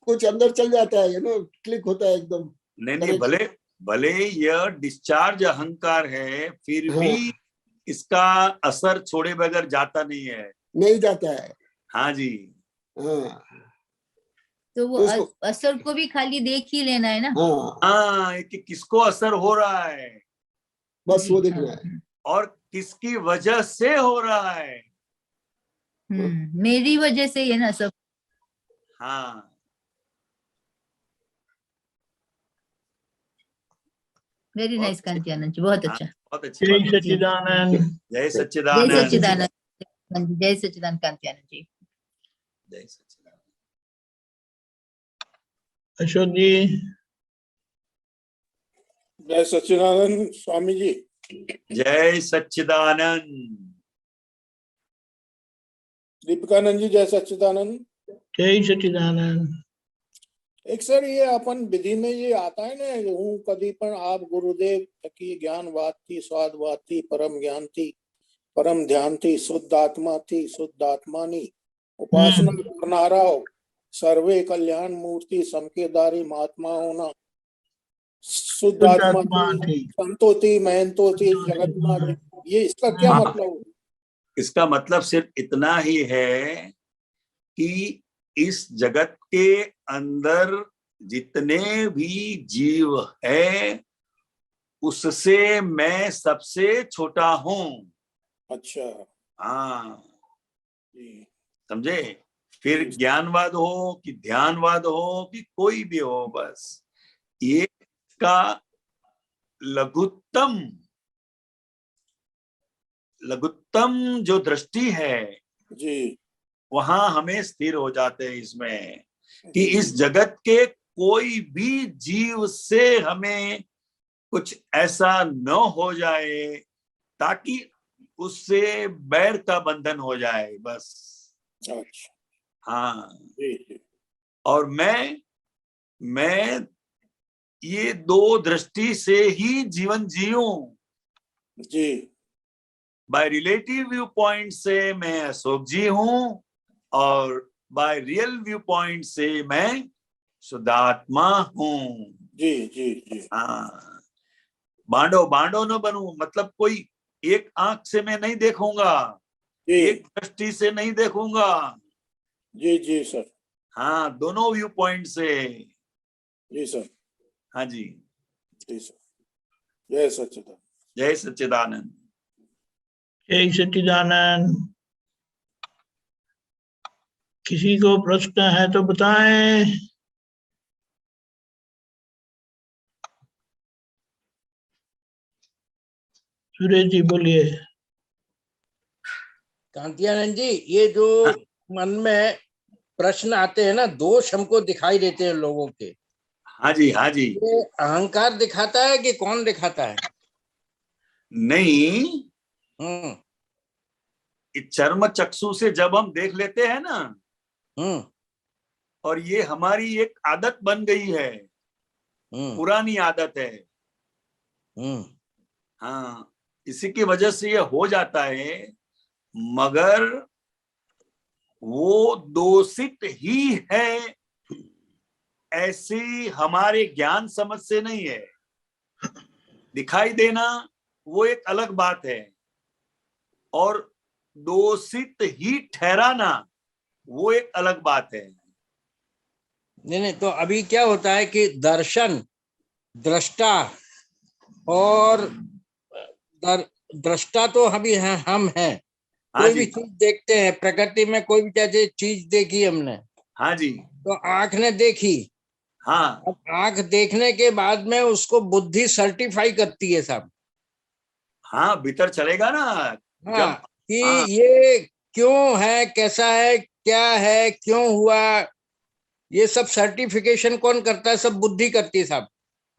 Speaker 6: कुछ अंदर चल जाता है, क्लिक होता है एकदम।
Speaker 1: नहीं नहीं,
Speaker 6: Correct.
Speaker 1: भले भले यह डिस्चार्ज अहंकार है, फिर
Speaker 6: हाँ,
Speaker 1: भी इसका असर छोड़े बगैर जाता नहीं है।
Speaker 6: नहीं जाता है।
Speaker 1: हाँ जी,
Speaker 6: हाँ,
Speaker 5: तो वो
Speaker 6: तो उसको,
Speaker 5: असर को भी खाली देख ही लेना है ना।
Speaker 6: हाँ,
Speaker 1: हाँ, कि किसको असर हो रहा है
Speaker 6: बस
Speaker 5: जी,
Speaker 6: वो
Speaker 5: हाँ,
Speaker 6: देखना है।
Speaker 1: और किसकी वजह से हो रहा है।
Speaker 5: मेरी वजह से ये ना सब।
Speaker 1: हाँ,
Speaker 5: वेरी
Speaker 1: बहुत
Speaker 5: नाइस कांतियानंद जी, बहुत
Speaker 1: हाँ,
Speaker 5: अच्छा।
Speaker 1: बहुत अच्छी
Speaker 3: जय
Speaker 1: बात है।
Speaker 3: सच्चिदानंद।
Speaker 1: जय
Speaker 5: जय
Speaker 1: सच्चिदानंद,
Speaker 5: सच्चिदानंद, जय सच्चिदानंद कांतियानंद जी।
Speaker 1: जय सच्चिदानंद।
Speaker 3: अशोक जी।
Speaker 7: जय सच्चिदानंद स्वामी जी।
Speaker 1: जय सच्चिदानंद।
Speaker 7: दीपिकानंद जी, जय सच्चिदानंद।
Speaker 3: जय सच्चिदानंद।
Speaker 7: एक सर, ये अपन विधि में ये आता है ना, हूँ कदी पण आप गुरुदेव की ज्ञान बात थी, स्वाद बात थी, परम ज्ञान थी, परम ध्यान थी, शुद्ध आत्मा थी, शुद्ध आत्मानी उपासना करनारा हो, सर्वे कल्याण मूर्ति समकेदारी महात्मा होना, शुद्ध आत्मा थी, संतो थी, महंतो थी, जगत मारे। ये इसका क्या
Speaker 1: हाँ,
Speaker 7: मतलब?
Speaker 1: इसका मतलब सिर्फ इतना ही है कि इस जगत के अंदर जितने भी जीव है, उससे मैं सबसे छोटा हूं।
Speaker 7: अच्छा,
Speaker 1: हाँ,
Speaker 7: जी
Speaker 1: समझे? फिर ज्ञानवाद हो कि ध्यानवाद हो कि कोई भी हो, बस ये का लघुत्तम जो दृष्टि है,
Speaker 7: जी
Speaker 1: वहां हमें स्थिर हो जाते हैं इसमें कि इस जगत के कोई भी जीव से हमें कुछ ऐसा न हो जाए ताकि उससे बैर का बंधन हो जाए, बस।
Speaker 7: अच्छा,
Speaker 1: हाँ,
Speaker 7: जी जी
Speaker 1: और मैं ये दो दृष्टि से ही जीवन जीऊं।
Speaker 7: जी
Speaker 1: बाय रिलेटिव व्यू पॉइंट से मैं अशोक जी हूं और बाय रियल व्यू पॉइंट से मैं शुद्धात्मा हूं।
Speaker 7: जी जी जी
Speaker 1: हाँ, बांडो बांडो न बनूं, मतलब कोई एक आंख से मैं नहीं देखूंगा,
Speaker 7: जी
Speaker 1: एक दृष्टि से नहीं देखूंगा।
Speaker 7: जी जी सर,
Speaker 1: हाँ, दोनों व्यू पॉइंट से।
Speaker 7: जी सर,
Speaker 1: हाँ जी,
Speaker 7: जी सर। जय सच्चिदानंद।
Speaker 1: जय सच्चिदानंद।
Speaker 3: जय सच्चिदानंद। किसी को प्रश्न है तो बताएं। सुरेश जी बोलिए।
Speaker 2: कांतियानंद जी, ये जो
Speaker 1: हाँ।
Speaker 2: मन में प्रश्न आते हैं ना, दोष हमको दिखाई देते हैं लोगों के,
Speaker 1: हाँ जी, हाँ जी।
Speaker 2: ये अहंकार दिखाता है कि कौन दिखाता है?
Speaker 1: नहीं,
Speaker 2: हम्म
Speaker 1: चर्म चक्षु से जब हम देख लेते हैं ना,
Speaker 2: हम्म
Speaker 1: और ये हमारी एक आदत बन गई है, पुरानी आदत है। हाँ, इसी की वजह से ये हो जाता है, मगर वो दोषित ही है ऐसी हमारे ज्ञान समझ से नहीं है। दिखाई देना वो एक अलग बात है, और दोषित ही ठहराना वो एक अलग बात है।
Speaker 2: नहीं, तो अभी क्या होता है कि दर्शन, दृष्टा और दृष्टा तो अभी हम हैं।
Speaker 1: हाँ
Speaker 2: कोई
Speaker 1: जी,
Speaker 2: भी चीज देखते हैं प्रकृति में, कोई भी जैसे चीज देखी हमने,
Speaker 1: हाँ जी,
Speaker 2: तो आंख ने देखी।
Speaker 1: हाँ
Speaker 2: अब आंख देखने के बाद में उसको बुद्धि सर्टिफाई करती है सब।
Speaker 1: हाँ, भीतर चलेगा ना
Speaker 2: हाँ,
Speaker 1: जब।
Speaker 2: कि
Speaker 1: हाँ
Speaker 2: ये क्यों है, कैसा है, क्या है, क्यों हुआ, ये सब सर्टिफिकेशन कौन करता है? सब बुद्धि करती है सब।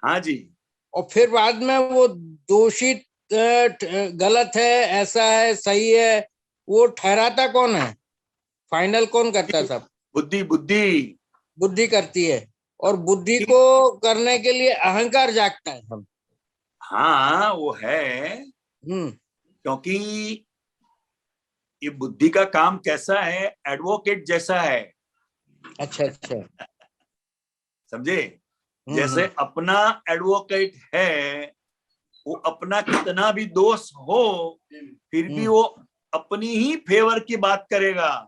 Speaker 1: हाँ जी,
Speaker 2: और फिर बाद में वो दोषित, गलत है, ऐसा है, सही है, वो ठहराता कौन है? फाइनल कौन करता है? सब
Speaker 1: बुद्धि बुद्धि
Speaker 2: बुद्धि करती है। और बुद्धि
Speaker 1: कि-
Speaker 2: को करने के लिए अहंकार जागता है हम।
Speaker 1: हाँ वो है,
Speaker 2: हम्म।
Speaker 1: क्योंकि ये बुद्धि का काम कैसा है, एडवोकेट जैसा है।
Speaker 2: अच्छा अच्छा।
Speaker 1: समझे?
Speaker 2: हम्म।
Speaker 1: जैसे अपना एडवोकेट है, वो अपना कितना भी दोष हो फिर भी वो अपनी ही फेवर की बात करेगा।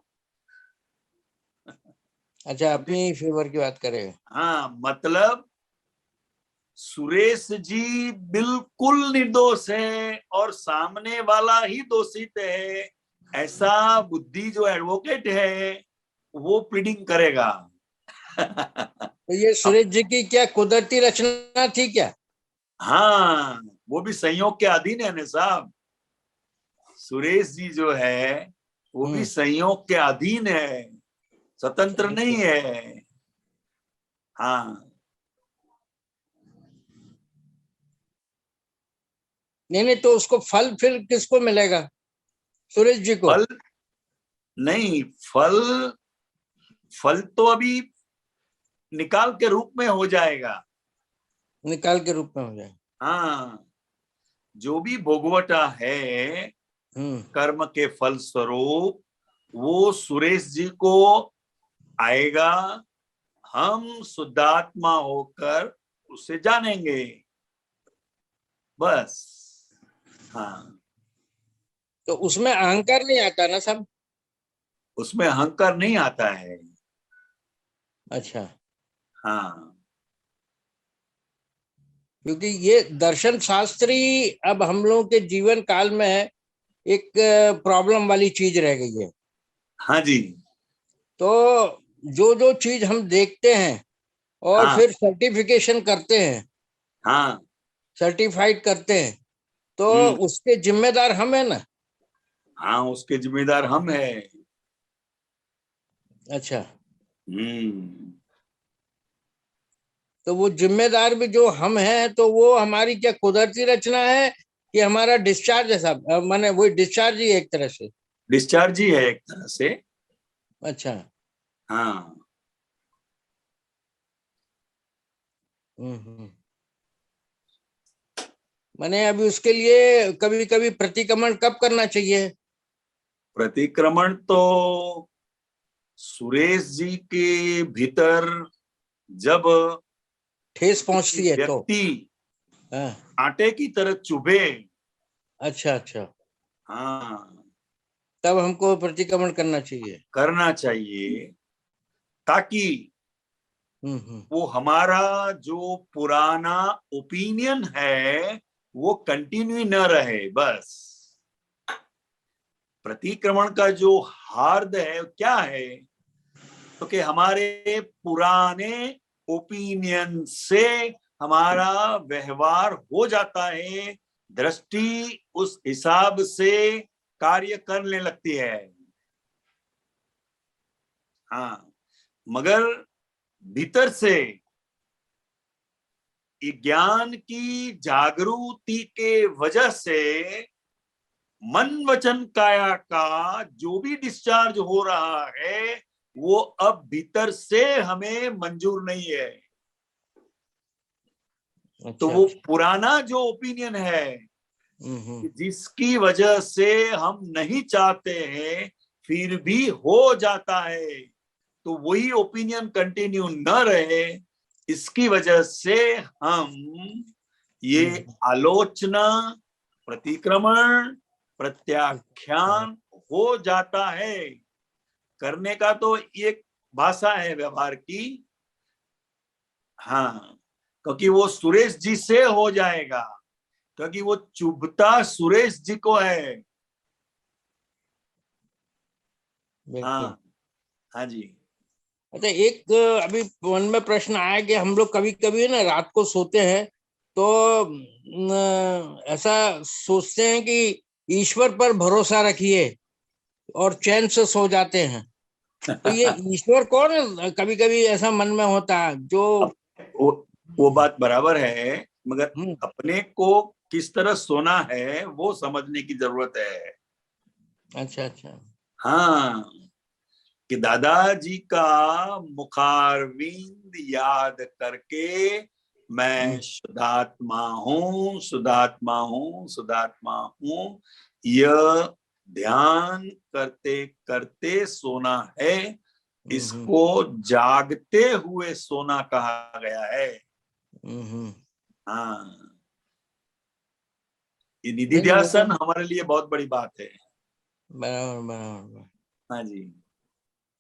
Speaker 2: अच्छा, अपनी फेवर की बात करेगा।
Speaker 1: हाँ, मतलब सुरेश जी बिल्कुल निर्दोष है और सामने वाला ही दोषित है, ऐसा बुद्धि जो एडवोकेट है वो प्लीडिंग करेगा।
Speaker 2: तो ये सुरेश जी की क्या कुदरती रचना थी क्या?
Speaker 1: हाँ, वो भी संयोग के अधीन है ना साहब। सुरेश जी जो है वो भी संयोग के अधीन है, स्वतंत्र नहीं है। हाँ,
Speaker 2: नहीं, तो उसको फल फिर किसको मिलेगा? सुरेश जी को?
Speaker 1: फल नहीं, फल फल तो अभी निकाल के रूप में हो जाएगा।
Speaker 2: निकाल के रूप में हो जाए।
Speaker 1: हाँ, जो भी भोगवटा है कर्म के फल स्वरूप वो सुरेश जी को आएगा। हम शुद्धात्मा होकर उसे जानेंगे, बस। हाँ,
Speaker 2: तो उसमें अहंकार नहीं आता ना सब?
Speaker 1: उसमें अहंकार नहीं आता है।
Speaker 2: अच्छा,
Speaker 1: हाँ,
Speaker 2: क्योंकि ये दर्शन शास्त्री अब हम लोगों के जीवन काल में एक प्रॉब्लम वाली चीज रह गई है।
Speaker 1: हाँ जी,
Speaker 2: तो जो जो चीज हम देखते हैं और
Speaker 1: हाँ
Speaker 2: फिर सर्टिफिकेशन करते हैं,
Speaker 1: हाँ,
Speaker 2: सर्टिफाइड करते हैं, तो उसके जिम्मेदार हम है ना?
Speaker 1: हाँ, उसके जिम्मेदार हम हैं।
Speaker 2: अच्छा,
Speaker 1: हम्म।
Speaker 2: तो वो जिम्मेदार भी जो हम हैं, तो वो हमारी क्या कुदरती रचना है कि हमारा डिस्चार्ज है सब? माने वो डिस्चार्ज ही है एक तरह से।
Speaker 1: डिस्चार्ज ही है एक तरह से।
Speaker 2: अच्छा।
Speaker 1: हाँ,
Speaker 2: माने अभी उसके लिए कभी कभी प्रतिक्रमण कब करना चाहिए?
Speaker 1: प्रतिक्रमण तो सुरेश जी के भीतर जब
Speaker 2: ठेस पहुंचती है तो?
Speaker 1: व्यक्ति
Speaker 2: हाँ।
Speaker 1: आटे की तरह चुभे,
Speaker 2: अच्छा अच्छा,
Speaker 1: हाँ,
Speaker 2: तब हमको प्रतिक्रमण करना चाहिए।
Speaker 1: करना चाहिए, ताकि
Speaker 2: हम्म।
Speaker 1: वो हमारा जो पुराना ओपिनियन है वो कंटिन्यू न रहे, बस। प्रतिक्रमण का जो हार्द है क्या है, तो कि हमारे पुराने ओपिनियन से हमारा व्यवहार हो जाता है, दृष्टि उस हिसाब से कार्य करने लगती है। हाँ, मगर भीतर से ज्ञान की जागृति के वजह से मन वचन काया का जो भी डिस्चार्ज हो रहा है वो अब भीतर से हमें मंजूर नहीं है। तो
Speaker 2: अच्छा
Speaker 1: वो
Speaker 2: अच्छा।
Speaker 1: पुराना जो ओपिनियन है जिसकी वजह से हम नहीं चाहते हैं फिर भी हो जाता है, तो वही ओपिनियन कंटिन्यू न रहे, इसकी वजह से हम ये आलोचना, प्रतिक्रमण, प्रत्याख्यान हो जाता है। करने का तो एक भाषा है व्यवहार की, हाँ, क्योंकि वो सुरेश जी से हो जाएगा, क्योंकि वो चुभता सुरेश जी को है। हाँ, हाँ जी।
Speaker 2: अच्छा, एक अभी मन में प्रश्न आया कि हम लोग कभी कभी ना रात को सोते हैं तो ऐसा सोचते हैं कि ईश्वर पर भरोसा रखिए और चैन से सो जाते हैं। तो ये ईश्वर कौन है? कभी कभी ऐसा मन में होता है जो
Speaker 1: वो बात बराबर है, मगर अपने को किस तरह सोना है वो समझने की जरूरत है।
Speaker 2: अच्छा अच्छा,
Speaker 1: हाँ, कि दादाजी का मुखारविंद याद करके मैं शुद्धात्मा हूँ, शुद्धात्मा हूँ, शुद्धात्मा हूँ, यह ध्यान करते करते सोना है। इसको जागते हुए सोना कहा गया है। हाँ, ये निधि ध्यासन हमारे लिए बहुत बड़ी बात है।
Speaker 2: बराबर बराबर।
Speaker 1: हाँ जी,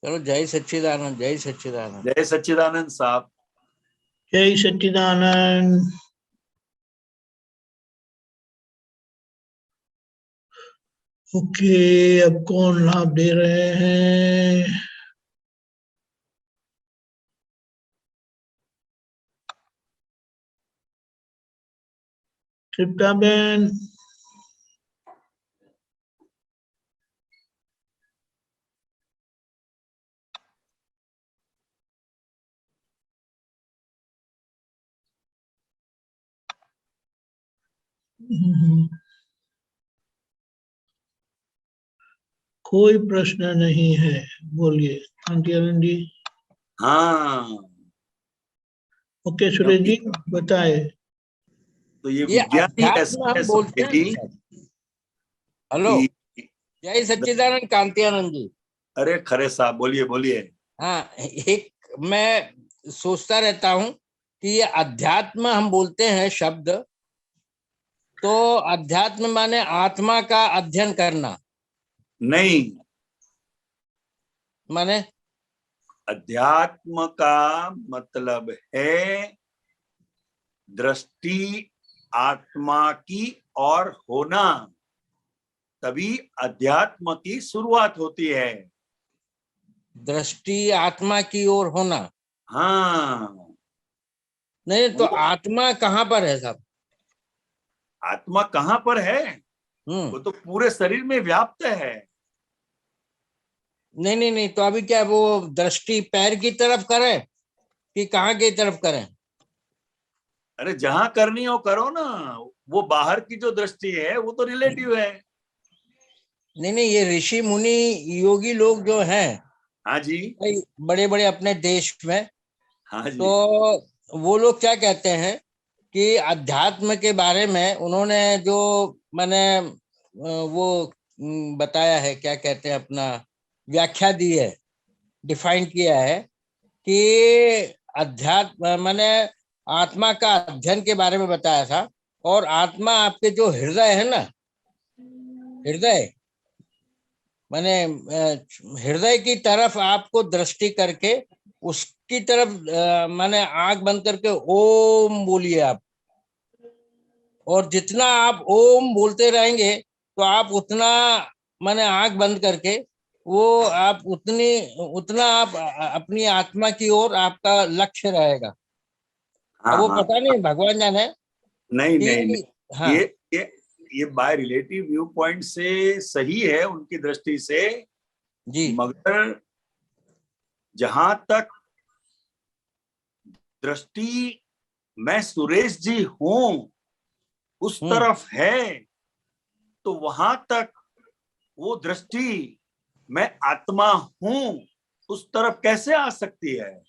Speaker 2: चलो, जय सच्चिदानंद, जय सच्चिदानंद,
Speaker 1: जय सच्चिदानंद साहब।
Speaker 3: जय सच्चिदानंद। ओके, अब कौन लाभ दे रहे हैं? तृप्ता बेन, कोई प्रश्न नहीं है, बोलिए कांति आनंद जी।
Speaker 1: हाँ,
Speaker 3: ओके सुरेश जी, बताए।
Speaker 1: तो ये
Speaker 2: ये
Speaker 1: विज्ञान ही
Speaker 2: अध्यात्म
Speaker 1: ऐसा है
Speaker 2: हम बोलते हैं।
Speaker 1: जी
Speaker 2: हेलो,
Speaker 1: कि
Speaker 2: जय सच्चिदानंद, कांति आनंद जी।
Speaker 1: अरे खरे साहब, बोलिए बोलिए।
Speaker 2: हाँ, एक मैं सोचता रहता हूँ कि ये अध्यात्म हम बोलते हैं शब्द, तो अध्यात्म माने आत्मा का अध्ययन करना,
Speaker 1: नहीं,
Speaker 2: माने
Speaker 1: अध्यात्म का मतलब है दृष्टि आत्मा की और होना, तभी अध्यात्म की शुरुआत होती है।
Speaker 2: दृष्टि आत्मा की ओर होना।
Speaker 1: हाँ,
Speaker 2: नहीं तो
Speaker 1: वो
Speaker 2: आत्मा कहाँ पर है साहब?
Speaker 1: आत्मा कहाँ पर है? वो तो पूरे शरीर में व्याप्त है।
Speaker 2: नहीं नहीं नहीं, तो अभी क्या वो दृष्टि पैर की तरफ करें कि कहाँ की तरफ करें?
Speaker 1: अरे जहां करनी हो करो ना, वो बाहर की जो दृष्टि है वो तो रिलेटिव है।
Speaker 2: नहीं नहीं, ये ऋषि मुनि योगी लोग जो हैं,
Speaker 1: हाँ जी,
Speaker 2: बड़े बड़े अपने देश में,
Speaker 1: हाँ जी,
Speaker 2: तो वो लोग क्या कहते हैं कि अध्यात्म के बारे में उन्होंने जो मैंने वो बताया है, क्या कहते हैं, अपना व्याख्या दी है, डिफाइन किया है कि अध्यात्म माने आत्मा का अध्ययन के बारे में बताया था। और आत्मा आपके जो हृदय है ना, हृदय माने हृदय की तरफ आपको दृष्टि करके उसकी तरफ माने आंख बंद करके ओम बोलिए आप। और जितना आप ओम बोलते रहेंगे तो आप उतना माने आंख बंद करके वो आप उतना आप अपनी आत्मा की ओर आपका लक्ष्य रहेगा। अब
Speaker 1: हाँ
Speaker 2: वो
Speaker 1: हाँ,
Speaker 2: पता नहीं, भगवान जाने
Speaker 1: नहीं नहीं
Speaker 2: कि
Speaker 1: नहीं,
Speaker 2: हाँ
Speaker 1: ये ये बाय रिलेटिव व्यू पॉइंट से सही है उनकी दृष्टि से,
Speaker 2: जी
Speaker 1: मगर जहां तक दृष्टि मैं सुरेश जी हूं उस तरफ है, तो वहां तक वो दृष्टि मैं आत्मा हूं उस तरफ कैसे आ सकती है?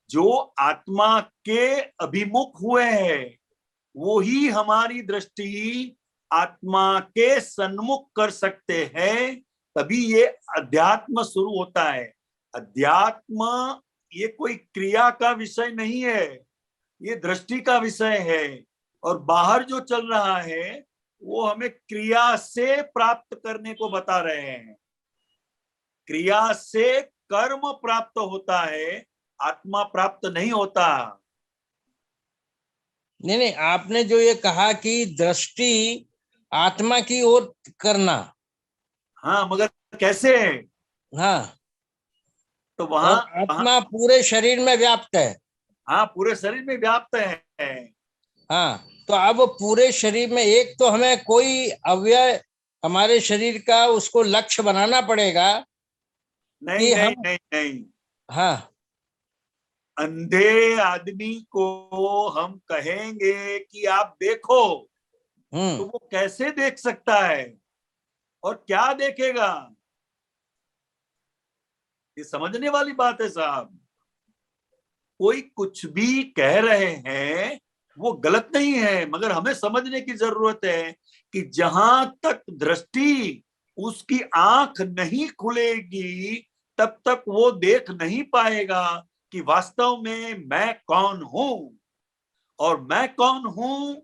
Speaker 1: जो आत्मा के अभिमुख हुए हैं वो ही हमारी दृष्टि आत्मा के सन्मुख कर सकते हैं, तभी ये अध्यात्म शुरू होता है। अध्यात्म ये कोई क्रिया का विषय नहीं है, ये दृष्टि का विषय है। और बाहर जो चल रहा है वो हमें क्रिया से प्राप्त करने को बता रहे हैं। क्रिया से कर्म प्राप्त होता है, आत्मा प्राप्त नहीं होता।
Speaker 2: नहीं नहीं, आपने जो ये कहा कि दृष्टि आत्मा की ओर करना,
Speaker 1: हाँ, मगर कैसे?
Speaker 2: हाँ,
Speaker 1: तो
Speaker 2: और
Speaker 1: वहां
Speaker 2: आत्मा पूरे शरीर में व्याप्त है।
Speaker 1: हाँ, पूरे शरीर में व्याप्त है।
Speaker 2: हाँ, तो अब पूरे शरीर में एक तो हमें कोई अवयव हमारे शरीर का उसको लक्ष्य बनाना पड़ेगा
Speaker 1: नहीं
Speaker 2: कि
Speaker 1: नहीं
Speaker 2: हम,
Speaker 1: नहीं नहीं,
Speaker 2: हाँ,
Speaker 1: अंधे आदमी को हम कहेंगे कि आप देखो, तो वो कैसे देख सकता है और क्या देखेगा? ये समझने वाली बात है साहब। कोई कुछ भी कह रहे हैं वो गलत नहीं है, मगर हमें समझने की जरूरत है कि जहां तक दृष्टि उसकी आंख नहीं खुलेगी तब तक वो देख नहीं पाएगा कि वास्तव में मैं कौन हूं। और मैं कौन हूं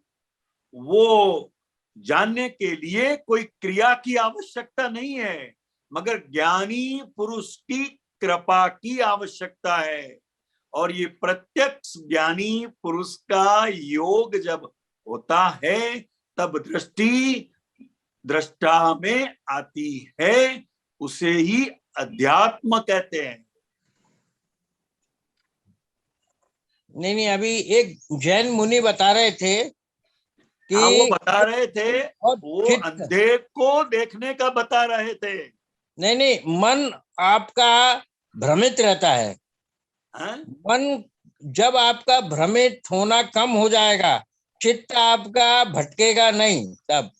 Speaker 1: वो जानने के लिए कोई क्रिया की आवश्यकता नहीं है, मगर ज्ञानी पुरुष की कृपा की आवश्यकता है। और ये प्रत्यक्ष ज्ञानी पुरुष का योग जब होता है तब दृष्टि दृष्टा में आती है, उसे ही अध्यात्म कहते हैं।
Speaker 2: नहीं नहीं, अभी एक जैन मुनि बता रहे थे कि
Speaker 1: हाँ, वो बता रहे थे,
Speaker 2: और
Speaker 1: वो
Speaker 2: चित्त,
Speaker 1: अंधे को देखने का बता रहे थे।
Speaker 2: नहीं नहीं, मन आपका भ्रमित रहता है।
Speaker 1: हाँ?
Speaker 2: मन जब आपका भ्रमित होना कम हो जाएगा, चित्त आपका भटकेगा नहीं। तब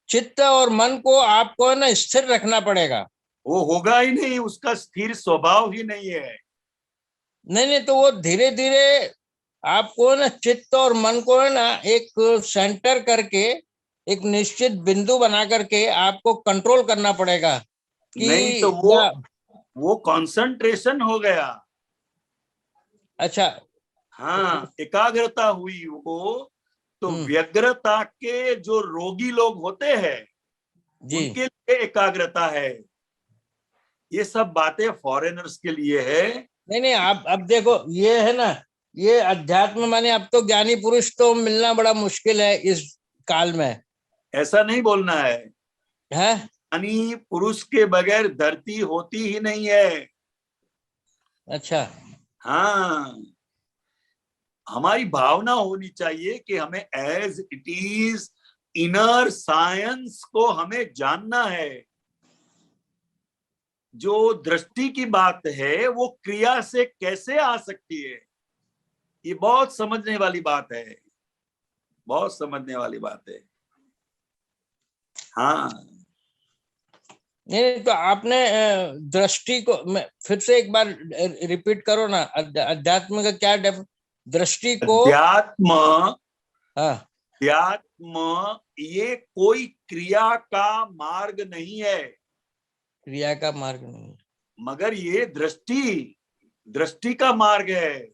Speaker 2: चित्त और मन को आपको ना स्थिर रखना पड़ेगा।
Speaker 1: वो होगा ही नहीं, उसका स्थिर स्वभाव ही नहीं है।
Speaker 2: नहीं नहीं, तो वो धीरे धीरे आपको ना चित्त और मन को है ना एक सेंटर करके, एक निश्चित बिंदु बना करके आपको कंट्रोल करना पड़ेगा कि
Speaker 1: नहीं तो वो कंसंट्रेशन हो गया।
Speaker 2: अच्छा,
Speaker 1: हाँ, एकाग्रता हुई वो। तो
Speaker 2: हम्म,
Speaker 1: व्यग्रता के जो रोगी लोग होते हैं
Speaker 2: जी,
Speaker 1: उनके लिए एकाग्रता है। ये सब बातें फॉरेनर्स के लिए है।
Speaker 2: नहीं नहीं, आप अब देखो ये है ना, ये अध्यात्म माने अब तो ज्ञानी पुरुष तो मिलना बड़ा मुश्किल है इस काल में,
Speaker 1: ऐसा नहीं बोलना है।
Speaker 2: है।
Speaker 1: यानी पुरुष के बगैर धरती होती ही नहीं है।
Speaker 2: अच्छा,
Speaker 1: हाँ, हमारी भावना होनी चाहिए कि हमें as it is inner science को हमें जानना है। जो दृष्टि की बात है वो क्रिया से कैसे आ सकती है, ये बहुत समझने वाली बात है, बहुत समझने वाली बात है। हाँ,
Speaker 2: नहीं तो आपने दृष्टि को फिर से एक बार रिपीट करो ना, अध्यात्म का क्या दृष्टि को,
Speaker 1: अध्यात्म
Speaker 2: हाँ,
Speaker 1: अध्यात्म ये कोई क्रिया का मार्ग नहीं है,
Speaker 2: क्रिया का मार्ग नहीं है,
Speaker 1: मगर ये दृष्टि दृष्टि का मार्ग है।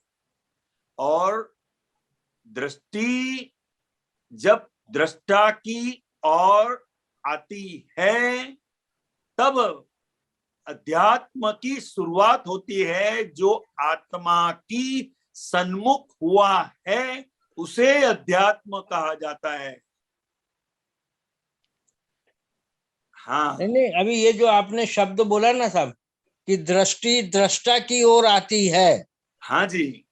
Speaker 1: और दृष्टि जब दृष्टा की ओर आती है तब अध्यात्म की शुरुआत होती है। जो आत्मा की सन्मुख हुआ है उसे अध्यात्म कहा जाता है। हाँ,
Speaker 2: नहीं नहीं, अभी ये जो आपने शब्द बोला ना साहब कि दृष्टि दृष्टा की ओर आती है,
Speaker 1: हाँ जी।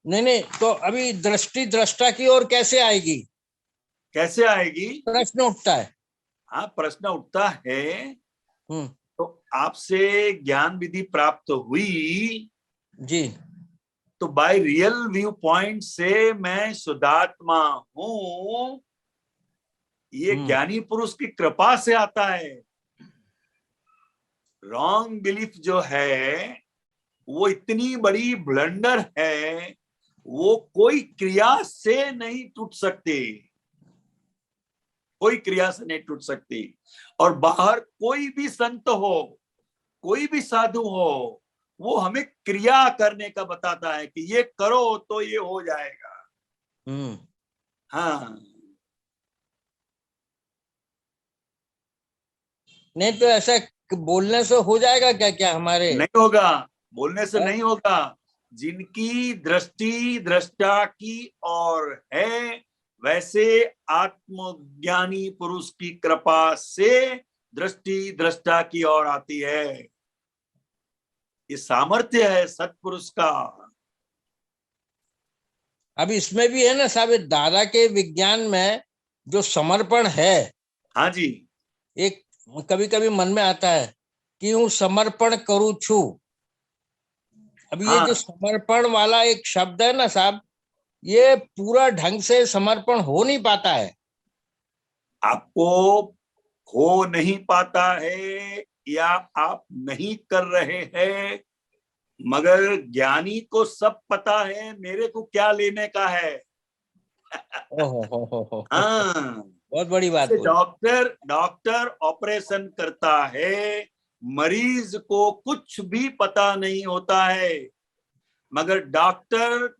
Speaker 2: नहीं नहीं, तो अभी दृष्टि दृष्टा की ओर कैसे आएगी,
Speaker 1: कैसे आएगी?
Speaker 2: प्रश्न उठता है।
Speaker 1: हाँ, प्रश्न उठता है।
Speaker 2: हम्म,
Speaker 1: तो आपसे ज्ञान विधि प्राप्त हुई
Speaker 2: जी,
Speaker 1: तो बाय रियल व्यू पॉइंट से मैं शुद्धात्मा हूं, ये ज्ञानी पुरुष की कृपा से आता है। रॉन्ग बिलीफ जो है वो इतनी बड़ी ब्लंडर है, वो कोई क्रिया से नहीं टूट सकती, कोई क्रिया से नहीं टूट सकती। और बाहर कोई भी संत हो, कोई भी साधु हो, वो हमें क्रिया करने का बताता है कि ये करो तो ये हो जाएगा। हाँ,
Speaker 2: नहीं तो ऐसा बोलने से हो जाएगा क्या? क्या हमारे
Speaker 1: नहीं होगा, बोलने से
Speaker 2: है?
Speaker 1: नहीं होगा। जिनकी दृष्टि दृष्टा की ओर है, वैसे आत्मज्ञानी पुरुष की कृपा से दृष्टि दृष्टा की ओर आती है। ये सामर्थ्य है सत्पुरुष का।
Speaker 2: अब इसमें भी है ना साहब, दादा के विज्ञान में जो समर्पण है,
Speaker 1: हाँ जी,
Speaker 2: एक कभी कभी मन में आता है कि हूँ समर्पण करूँ छू। अब ये
Speaker 1: हाँ,
Speaker 2: जो समर्पण वाला एक शब्द है ना साहब, ये पूरा ढंग से समर्पण हो नहीं पाता है।
Speaker 1: आपको हो नहीं पाता है या आप नहीं कर रहे हैं, मगर ज्ञानी को सब पता है मेरे को क्या लेने का है।
Speaker 2: ओहो,
Speaker 1: हाँ,
Speaker 2: बहुत बड़ी बात बोली।
Speaker 1: डॉक्टर ऑपरेशन करता है, मरीज को कुछ भी पता नहीं होता है, मगर डॉक्टर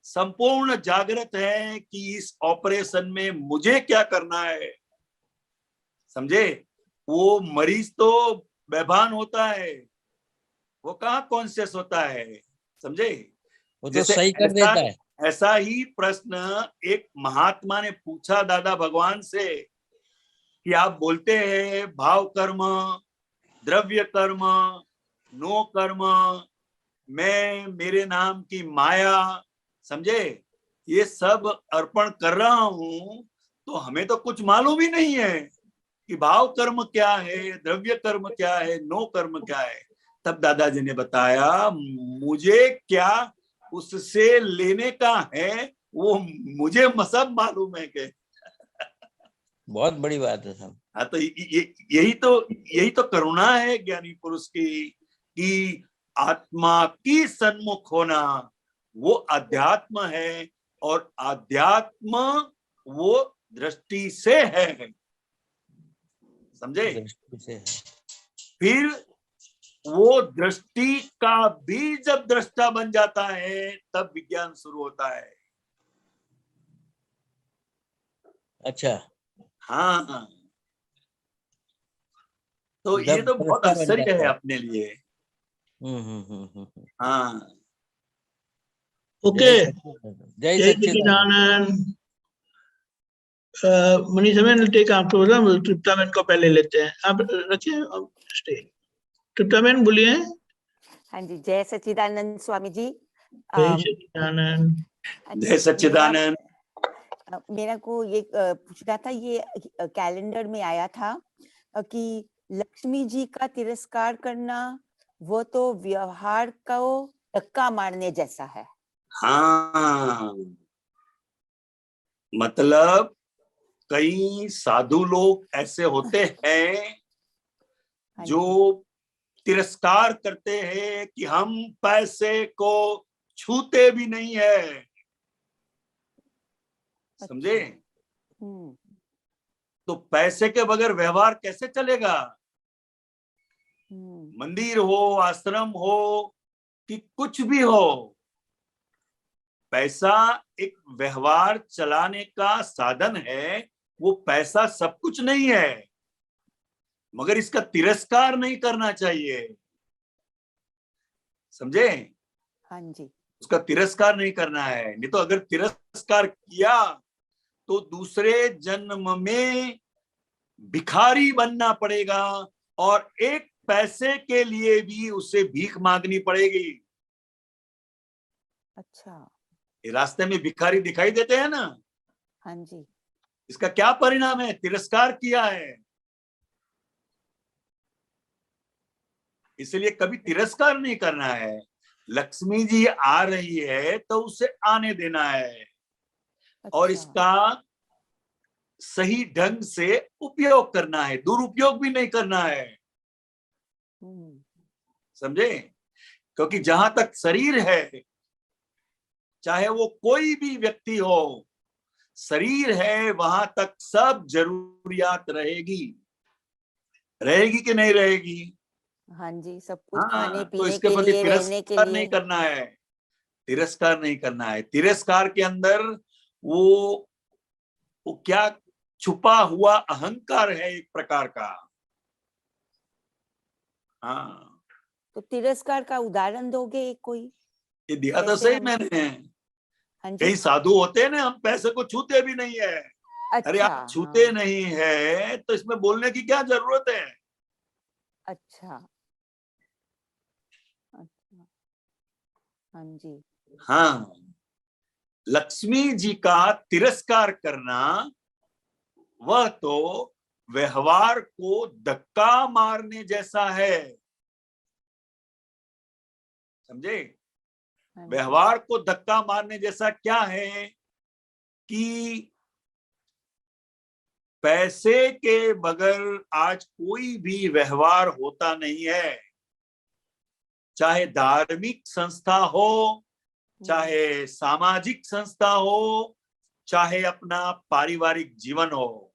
Speaker 1: संपूर्ण जागृत है कि इस ऑपरेशन में मुझे क्या करना है। समझे? वो मरीज तो बेभान होता है, वो कहाँ कॉन्शियस होता है। समझे?
Speaker 2: वो तो
Speaker 1: जैसे
Speaker 2: सही कर देता है।
Speaker 1: ऐसा ही प्रश्न एक महात्मा ने पूछा दादा भगवान से कि आप बोलते हैं भाव कर्म, द्रव्य कर्म, नो कर्म, मैं, मेरे नाम की माया, समझे, ये सब अर्पण कर रहा हूं, तो हमें तो कुछ मालूम ही नहीं है कि भाव कर्म क्या है, द्रव्य कर्म क्या है, नो कर्म क्या है। तब दादाजी ने बताया, मुझे क्या उससे लेने का है, वो मुझे सब मालूम है कि।
Speaker 2: बहुत बड़ी बात है साहब।
Speaker 1: हाँ, तो यही तो करुणा है ज्ञानी पुरुष की, कि आत्मा की सन्मुख होना वो अध्यात्म है, और अध्यात्म वो दृष्टि से है। समझे?
Speaker 2: दृष्टि से है।
Speaker 1: फिर वो दृष्टि का भी जब दृष्टा बन जाता है, तब विज्ञान शुरू होता है।
Speaker 2: अच्छा,
Speaker 1: हाँ, तो ये
Speaker 2: जब
Speaker 1: तो बहुत
Speaker 2: दृष्टा बन
Speaker 1: आश्चर्य
Speaker 2: जाता
Speaker 1: है
Speaker 2: है।
Speaker 1: अपने लिए।
Speaker 2: हम्म।
Speaker 1: हाँ,
Speaker 3: ओके,
Speaker 2: जय
Speaker 3: जय
Speaker 2: सच्चिदानंद।
Speaker 3: सच्चिदानंद। मनीषा मैन टेक आफ्टर ट्रिप्टा मैन को पहले लेते हैं। आप रखिए स्टे। ट्रिप्टा मैन बोलिए।
Speaker 8: हाँ जी, जय सच्चिदानंद स्वामी जी।
Speaker 3: जय सच्चिदानंद।
Speaker 1: जय सच्चिदानंद।
Speaker 8: मेरा को ये पूछना था, ये कैलेंडर में आया था कि लक्ष्मी जी का तिरस्कार करना वो तो व्यवहार को धक्का मारने जैसा है।
Speaker 1: हाँ, मतलब कई साधु लोग ऐसे होते हैं जो तिरस्कार करते हैं कि हम पैसे को छूते भी नहीं है। समझे? तो पैसे के बगैर व्यवहार कैसे चलेगा? मंदिर हो, आश्रम हो, कि कुछ भी हो, पैसा एक व्यवहार चलाने का साधन है। वो पैसा सब कुछ नहीं है, मगर इसका तिरस्कार नहीं करना चाहिए। समझे?
Speaker 8: हाँ जी।
Speaker 1: उसका तिरस्कार नहीं करना है, नहीं तो अगर तिरस्कार किया तो दूसरे जन्म में भिखारी बनना पड़ेगा, और एक पैसे के लिए भी उसे भीख मांगनी पड़ेगी।
Speaker 8: अच्छा।
Speaker 1: ये रास्ते में भिखारी दिखाई देते हैं ना?
Speaker 8: हाँ जी।
Speaker 1: इसका क्या परिणाम है? तिरस्कार किया है। इसलिए कभी तिरस्कार नहीं करना है। लक्ष्मी जी आ रही है तो उसे आने देना है।
Speaker 8: अच्छा।
Speaker 1: और इसका सही ढंग से उपयोग करना है, दुरुपयोग भी नहीं करना है। समझे? क्योंकि जहां तक शरीर है, चाहे वो कोई भी व्यक्ति हो, शरीर है वहां तक सब जरूरियात रहेगी। रहेगी कि नहीं रहेगी?
Speaker 8: हाँ जी, सब कुछ
Speaker 1: हाँ,
Speaker 8: खाने
Speaker 1: तो
Speaker 8: पीने
Speaker 1: इसके
Speaker 8: के
Speaker 1: प्रति
Speaker 8: लिए, रहने के
Speaker 1: तिरस्कार नहीं
Speaker 8: लिए।
Speaker 1: करना है, तिरस्कार नहीं करना है। तिरस्कार के अंदर वो क्या छुपा हुआ अहंकार है एक प्रकार का। हाँ,
Speaker 8: तो तिरस्कार का उदाहरण दोगे एक कोई?
Speaker 1: ये दिया तो
Speaker 8: कैसे
Speaker 1: सही
Speaker 8: हम?
Speaker 1: मैंने।
Speaker 8: हाँ जी,
Speaker 1: कई साधु होते हैं ना, हम पैसे को छूते भी नहीं है। अरे
Speaker 8: अच्छा,
Speaker 1: आप छूते
Speaker 8: हाँ,
Speaker 1: नहीं है तो इसमें बोलने की क्या जरूरत है?
Speaker 8: अच्छा, अच्छा, हाँ जी,
Speaker 1: हाँ, लक्ष्मी जी का तिरस्कार करना वह तो व्यवहार को धक्का मारने जैसा है, समझे?
Speaker 8: हाँ जी,
Speaker 1: व्यवहार को धक्का मारने जैसा क्या है कि पैसे के बगैर आज कोई भी व्यवहार होता नहीं है। चाहे धार्मिक संस्था हो, चाहे सामाजिक संस्था हो, चाहे अपना पारिवारिक जीवन हो,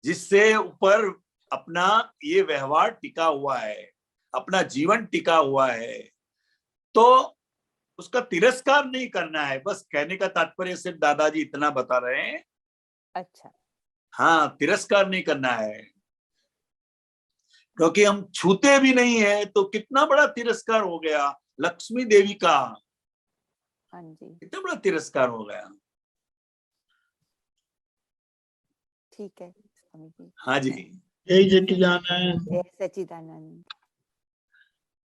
Speaker 1: जिससे ऊपर अपना ये व्यवहार टिका हुआ है, अपना जीवन टिका हुआ है, तो उसका तिरस्कार नहीं करना है। बस कहने का तात्पर्य सिर्फ दादाजी इतना बता रहे हैं।
Speaker 8: अच्छा,
Speaker 1: हाँ, तिरस्कार नहीं करना है, क्योंकि हम छूते भी नहीं है तो कितना बड़ा तिरस्कार हो गया लक्ष्मी देवी का,
Speaker 8: हाँ जी,
Speaker 1: कितना बड़ा तिरस्कार हो गया।
Speaker 8: ठीक है स्वामी जी।
Speaker 1: हाँ जी,
Speaker 3: जय सच्चिदानंद।
Speaker 8: जय सच्चिदानंद।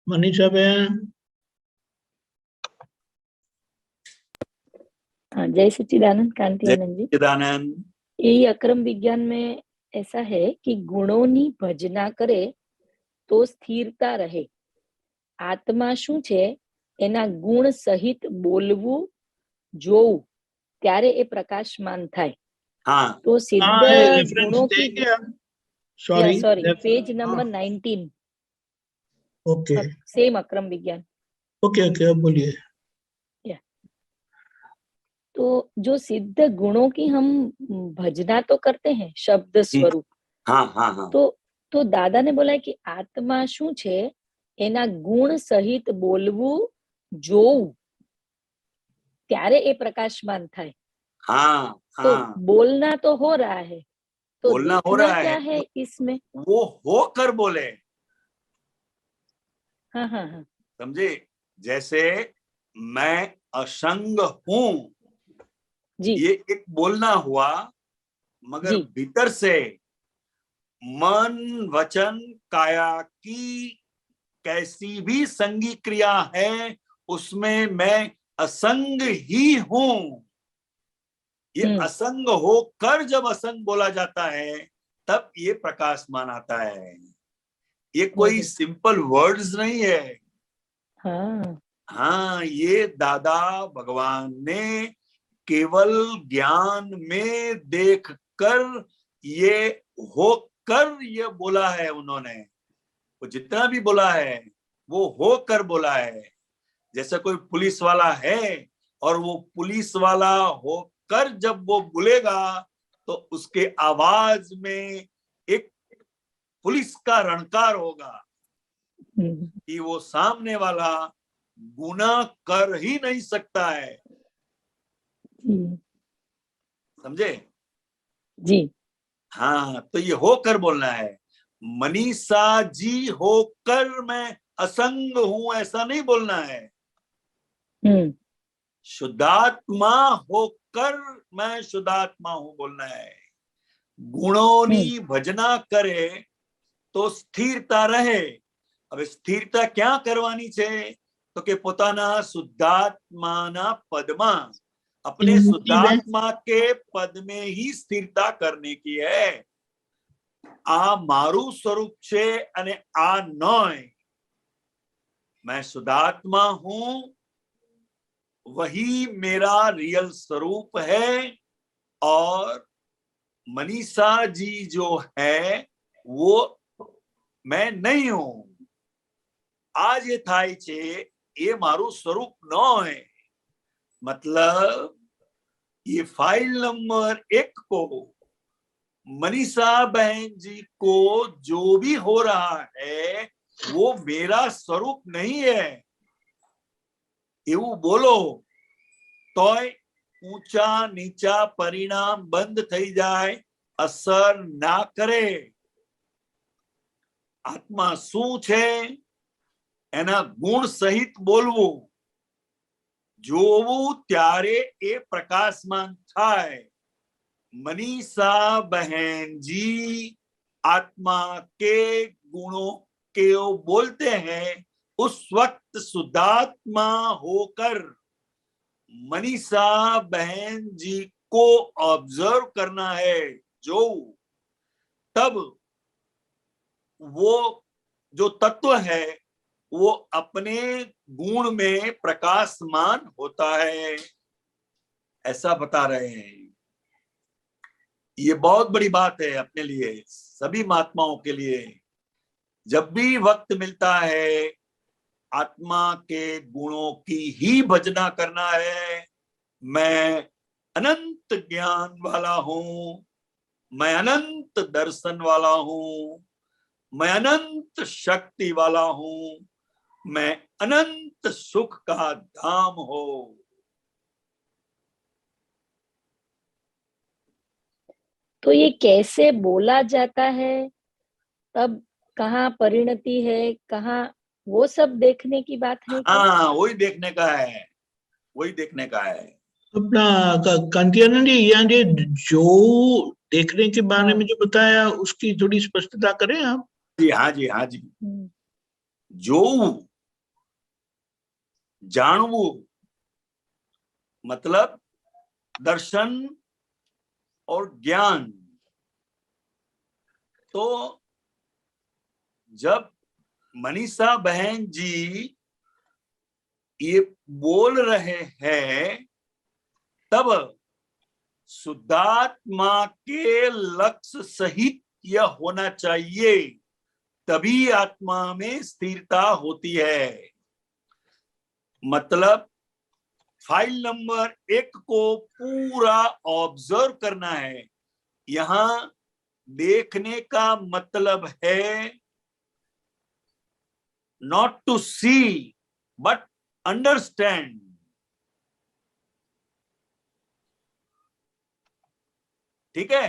Speaker 3: मनीषा बहन।
Speaker 4: हाँ, जय सच्चिदानंद कांति
Speaker 1: जय
Speaker 4: आनंद जी।
Speaker 1: सच्चिदानंद।
Speaker 4: यही अक्रम विज्ञान में ऐसा है कि गुणोनी भजना करे तो સ્થિરતા રહે। આત્મા શું છે, એના ગુણ સહિત બોલવું જોવું ત્યારે એ પ્રકાશમાન થાય।
Speaker 1: हाँ,
Speaker 4: तो सिद्ध
Speaker 3: रेफरेंस
Speaker 4: गुणों की,
Speaker 3: देंगे हम? Sorry,
Speaker 4: sorry, page number 19,
Speaker 3: okay
Speaker 4: same Akram Vignan.
Speaker 3: Okay okay, अब बोलिए।
Speaker 4: तो जो सिद्ध गुणों की हम भजना तो करते हैं शब्द स्वरूप,
Speaker 1: हाँ हाँ हाँ,
Speaker 4: तो दादा ने बोला कि आत्मा શું છે, એના ગુણ સહિત બોલવું જોવું ત્યારે એ પ્રકાશમાન થાય।
Speaker 1: हाँ
Speaker 4: तो
Speaker 1: हाँ,
Speaker 4: बोलना तो हो रहा है, तो
Speaker 1: बोलना हो
Speaker 4: देखना
Speaker 1: रहा
Speaker 4: क्या
Speaker 1: है,
Speaker 4: है इसमें?
Speaker 1: वो होकर बोले,
Speaker 4: हाँ हाँ हाँ,
Speaker 1: समझे? जैसे मैं असंग हूं,
Speaker 4: जी
Speaker 1: ये एक बोलना हुआ, मगर
Speaker 4: जी,
Speaker 1: भीतर से मन वचन काया की कैसी भी संगी क्रिया है उसमें मैं असंग ही हूं। ये असंग होकर जब असंग बोला जाता है तब ये प्रकाशमान आता है। ये कोई सिंपल वर्ड्स नहीं है।
Speaker 4: हाँ
Speaker 1: हाँ, ये दादा भगवान ने केवल ज्ञान में देखकर ये होकर ये बोला है। उन्होंने वो जितना भी बोला है वो होकर बोला है। जैसे कोई पुलिस वाला है और वो पुलिस वाला होकर जब वो बोलेगा तो उसके आवाज में एक पुलिस का रणकार होगा कि वो सामने वाला गुनाह कर ही नहीं सकता है। समझे?
Speaker 4: जी,
Speaker 1: हाँ, तो ये होकर बोलना है। मनीषा जी होकर मैं असंग हूं ऐसा नहीं बोलना है। शुद्धात्मा होकर मैं शुद्धात्मा हूं बोलना है। गुणोनी भजना करे तो स्थिरता रहे। अब स्थिरता क्या करवानी चाहिए? तो के पोताना शुद्धात्माना पदमा, अपने शुद्धात्मा के पद में ही स्थिरता करने की है। आ मारू स्वरूप छे अने आ नय। मैं शुद्धात्मा हूं, वही मेरा रियल स्वरूप है, और मनीषा जी जो है वो मैं नहीं हूं। आज ये थाय छे ये मारू स्वरूप न है। मतलब ये फाइल नंबर 1 को मनीषा बहन जी को जो भी हो रहा है वो मेरा स्वरूप नहीं है, એવું બોલો તોય ઊંચા નીચા પરિણામ બંધ થઈ જાય, અસર ના કરે. આત્મા શું છે એના ગુણ સહિત બોલવું, જોવું ત્યારે એ પ્રકાશમાન થાય. मनीषा बहन जी आत्मा के गुणों के बोलते हैं, उस वक्त शुद्धात्मा होकर मनीषा बहन जी को ऑब्जर्व करना है, जो तब वो जो तत्व है वो अपने गुण में प्रकाशमान होता है, ऐसा बता रहे हैं. ये बहुत बड़ी बात है अपने लिए, सभी महात्माओं के लिए. जब भी वक्त मिलता है आत्मा के गुणों की ही भजना करना है. मैं अनंत ज्ञान वाला हूं, मैं अनंत दर्शन वाला हूं, मैं अनंत शक्ति वाला हूं, मैं अनंत सुख का धाम हो.
Speaker 4: तो ये कैसे बोला जाता है, तब कहाँ परिणति है, कहाँ, वो सब देखने की बात है क्या?
Speaker 1: हाँ, वही देखने का है, वही देखने का है.
Speaker 3: अपना कांतियानंद जी, यहाँ जी जो देखने के बारे में जो बताया उसकी थोड़ी स्पष्टता करें आप.
Speaker 1: जी हाँ जी, हाँ जी. જોવું, જાણવું मतलब दर्शन और ज्ञान. तो जब मनीषा बहन जी ये बोल रहे हैं तब शुद्धात्मा के लक्ष्य सहित यह होना चाहिए, तभी आत्मा में स्थिरता होती है. मतलब फाइल नंबर 1 को पूरा ऑब्जर्व करना है. यहां देखने का मतलब है not to see but understand. ठीक है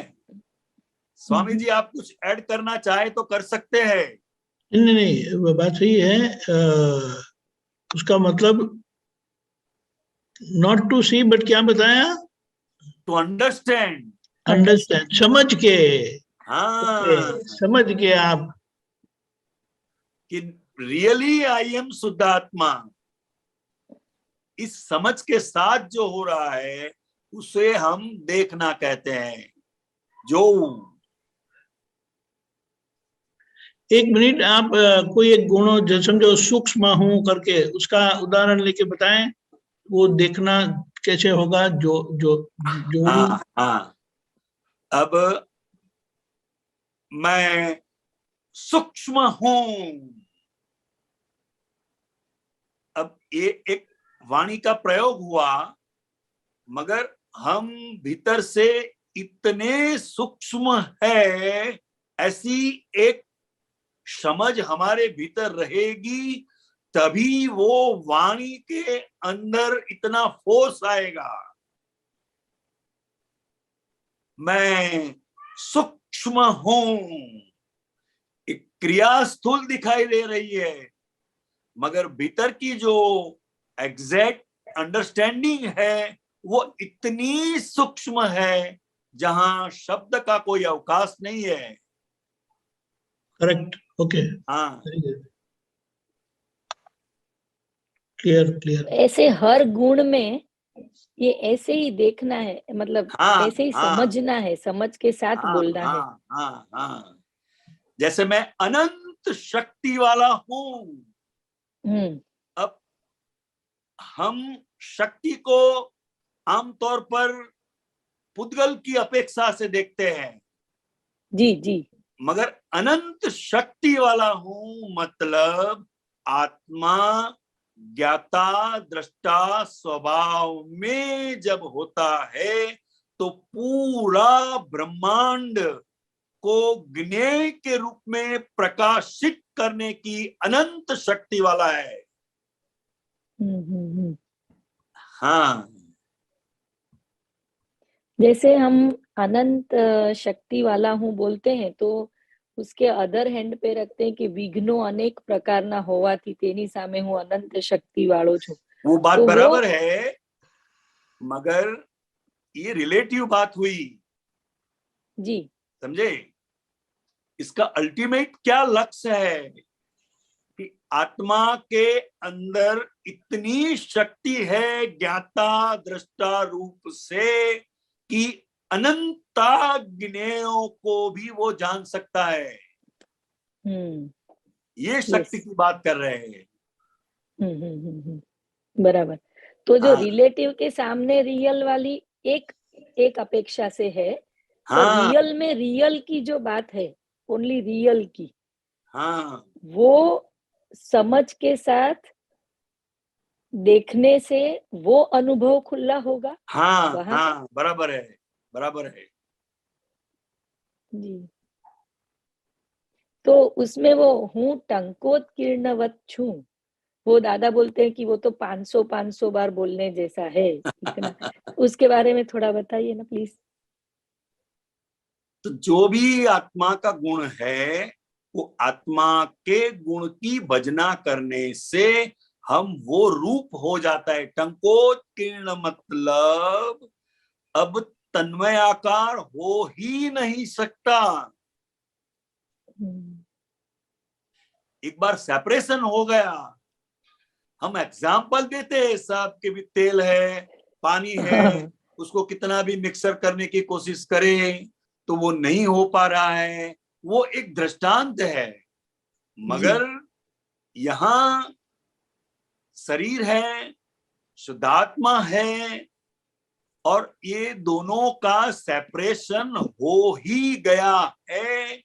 Speaker 1: स्वामी जी, आप कुछ ऐड करना चाहे तो कर सकते हैं.
Speaker 3: नहीं, वो बात सही है. उसका मतलब नॉट टू सी बट क्या बताया,
Speaker 1: टू अंडरस्टैंड.
Speaker 3: अंडरस्टैंड, समझ के.
Speaker 1: हाँ,
Speaker 3: समझ के आप
Speaker 1: कि रियली आई एम शुद्धात्मा. इस समझ के साथ जो हो रहा है उसे हम देखना कहते हैं. जो
Speaker 3: एक मिनट, आप कोई एक गुण जो समझो सूक्ष्म हूं करके उसका उदाहरण लेके बताएं, वो देखना कैसे होगा. जो जो जो
Speaker 1: हाँ हाँ. अब मैं सूक्ष्म हूं. अब ये एक वाणी का प्रयोग हुआ, मगर हम भीतर से इतने सूक्ष्म है, ऐसी एक समझ हमारे भीतर रहेगी तभी वो वाणी के अंदर इतना फोर्स आएगा. मैं सूक्ष्म हूं. एक क्रिया स्थूल दिखाई दे रही है, मगर भीतर की जो एग्जैक्ट अंडरस्टैंडिंग है वो इतनी सूक्ष्म है जहां शब्द का कोई अवकाश नहीं है.
Speaker 3: करेक्ट. ओके.
Speaker 1: हाँ,
Speaker 3: क्लियर.
Speaker 4: ऐसे हर गुण में ये ऐसे ही देखना है, मतलब
Speaker 1: हाँ,
Speaker 4: ऐसे ही
Speaker 1: हाँ,
Speaker 4: समझना है, समझ के साथ
Speaker 1: हाँ,
Speaker 4: बोलना है.
Speaker 1: हाँ, हाँ, हाँ. जैसे मैं अनंत शक्ति वाला हूं. अब हम शक्ति को आमतौर पर पुद्गल की अपेक्षा से देखते हैं.
Speaker 4: जी जी.
Speaker 1: मगर अनंत शक्ति वाला हूं मतलब आत्मा ज्ञाता दृष्टा स्वभाव में जब होता है तो पूरा ब्रह्मांड को ज्ञेय के रूप में प्रकाशित करने की अनंत शक्ति वाला है। हाँ,
Speaker 4: जैसे हम अनंत शक्ति वाला हूँ बोलते हैं तो उसके अदर हैंड पे रखते हैं कि विघ्नो अनेक प्रकारना होवाथी तेनी सामे हूँ अनंत शक्ति वाળો છું।
Speaker 1: वो बात
Speaker 4: तो
Speaker 1: बराबर है, मगर ये रिलेटिव बात हुई
Speaker 4: जी,
Speaker 1: समझे। इसका अल्टीमेट क्या लक्ष्य है कि आत्मा के अंदर इतनी शक्ति है ज्ञाता दृष्टा रूप से कि अनंता ज्ञेयों को भी वो जान सकता है। ये शक्ति की बात कर रहे हैं।
Speaker 4: बराबर। तो जो
Speaker 1: हाँ।
Speaker 4: रिलेटिव के सामने रियल वाली एक अपेक्षा से है, तो
Speaker 1: हाँ।
Speaker 4: रियल में रियल की जो बात है, ओनली रियल की,
Speaker 1: हाँ,
Speaker 4: वो समझ के साथ देखने से वो अनुभव खुला होगा।
Speaker 1: हाँ,
Speaker 4: वहाँ
Speaker 1: हाँ, बराबर है, बराबर है
Speaker 4: जी। तो उसमें वो हूँ टंकोत्कीर्णवत छूं, वो दादा बोलते हैं कि वो तो 500 बार बोलने जैसा है इतना। उसके बारे में थोड़ा बताइए ना प्लीज।
Speaker 1: तो जो भी आत्मा का गुण है वो आत्मा के गुण की भजना करने से हम वो रूप हो जाता है। टंकोत्कीर्ण मतलब अब तन्मय आकार हो ही नहीं सकता। एक बार सेपरेशन हो गया, हम एग्जाम्पल देते हैं सब के भी तेल है पानी है, उसको कितना भी मिक्सर करने की कोशिश करें तो वो नहीं हो पा रहा है, वो एक दृष्टांत है। मगर यहाँ शरीर है, शुद्धात्मा है, और ये दोनों का सेपरेशन हो ही गया है।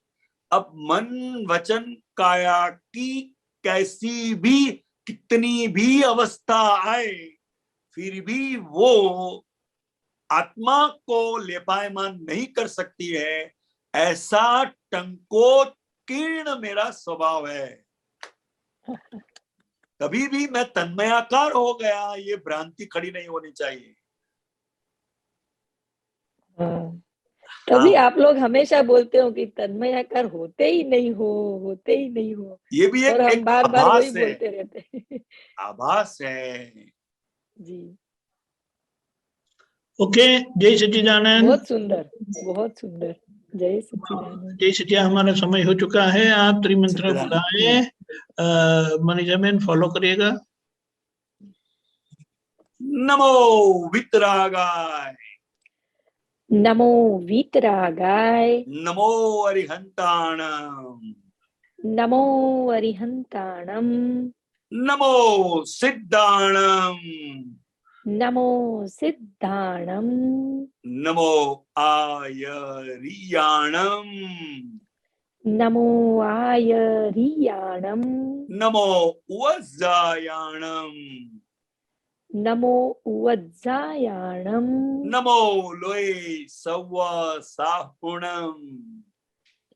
Speaker 1: अब मन वचन काया की कैसी भी कितनी भी अवस्था आए फिर भी वो आत्मा को लेपायमान नहीं कर सकती है। ऐसा टंकोत्कीर्ण मेरा स्वभाव है। कभी भी मैं तन्मयाकार हो गया, ये भ्रांति खड़ी नहीं होनी चाहिए।
Speaker 4: तभी आप लोग हमेशा बोलते हो कि तन्मयाकार होते ही नहीं हो,
Speaker 1: ये भी
Speaker 4: और हम
Speaker 1: एक
Speaker 4: बार बार वही
Speaker 1: आभास है,
Speaker 4: बोलते रहते हैं।
Speaker 1: आभास है
Speaker 4: जी,
Speaker 3: ओके, जय सच्चिदानंद।
Speaker 4: बहुत सुंदर, बहुत सुंदर। जय सच्चिदानंद।
Speaker 3: जय सच्चिदानंद। हमारा समय हो चुका है, आप त्रिमंत्र बुलाए मैनेजमेंट फॉलो करिएगा।
Speaker 1: नमो वितरागाय,
Speaker 4: नमो वीतरागाय,
Speaker 1: नमो अरिहंताणम,
Speaker 4: नमो अरिहंताणम,
Speaker 1: नमो सिद्धाणम,
Speaker 4: नमो सिद्धाणम,
Speaker 1: नमो आयरियाणम,
Speaker 4: नमो आयरियाणम,
Speaker 1: नमो वज्जायाणम,
Speaker 4: नमो उवज्जायाणम,
Speaker 1: नमो लोए सव्व साहुणम,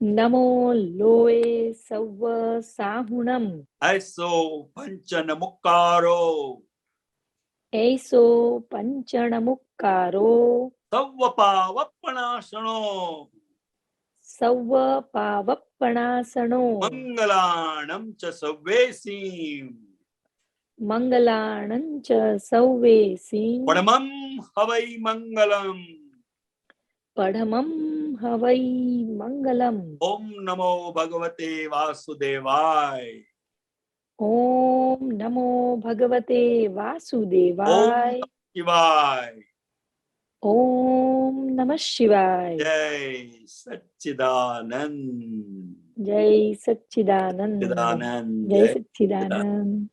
Speaker 4: नमो लोए सव्व साहुणम,
Speaker 1: ऐसो पंचन मुक्कारो,
Speaker 4: ऐसो पंचणमुक्कारो,
Speaker 1: सव्व पावपणासनो,
Speaker 4: सव्व पावप्पणासनो,
Speaker 1: मंगलाणं च सव्वेसीं,
Speaker 4: मंगलाणं च सव्वेसी,
Speaker 1: परमं हवै मंगलम्।
Speaker 4: पढ़मं हवै मंगलम्।
Speaker 1: ओम नमो भगवते वासुदेवाय।
Speaker 4: ओम नमो भगवते
Speaker 1: ओम
Speaker 4: वासुदेवाय।
Speaker 1: नमः शिवाय।
Speaker 4: ओम नमः शिवाय।
Speaker 1: जय सच्चिदानंद।
Speaker 4: जय सच्चिदानंद।
Speaker 1: सच्चिदानंद,
Speaker 4: जय
Speaker 1: जय सच्चिदानंद।
Speaker 4: सच्चिदानंद।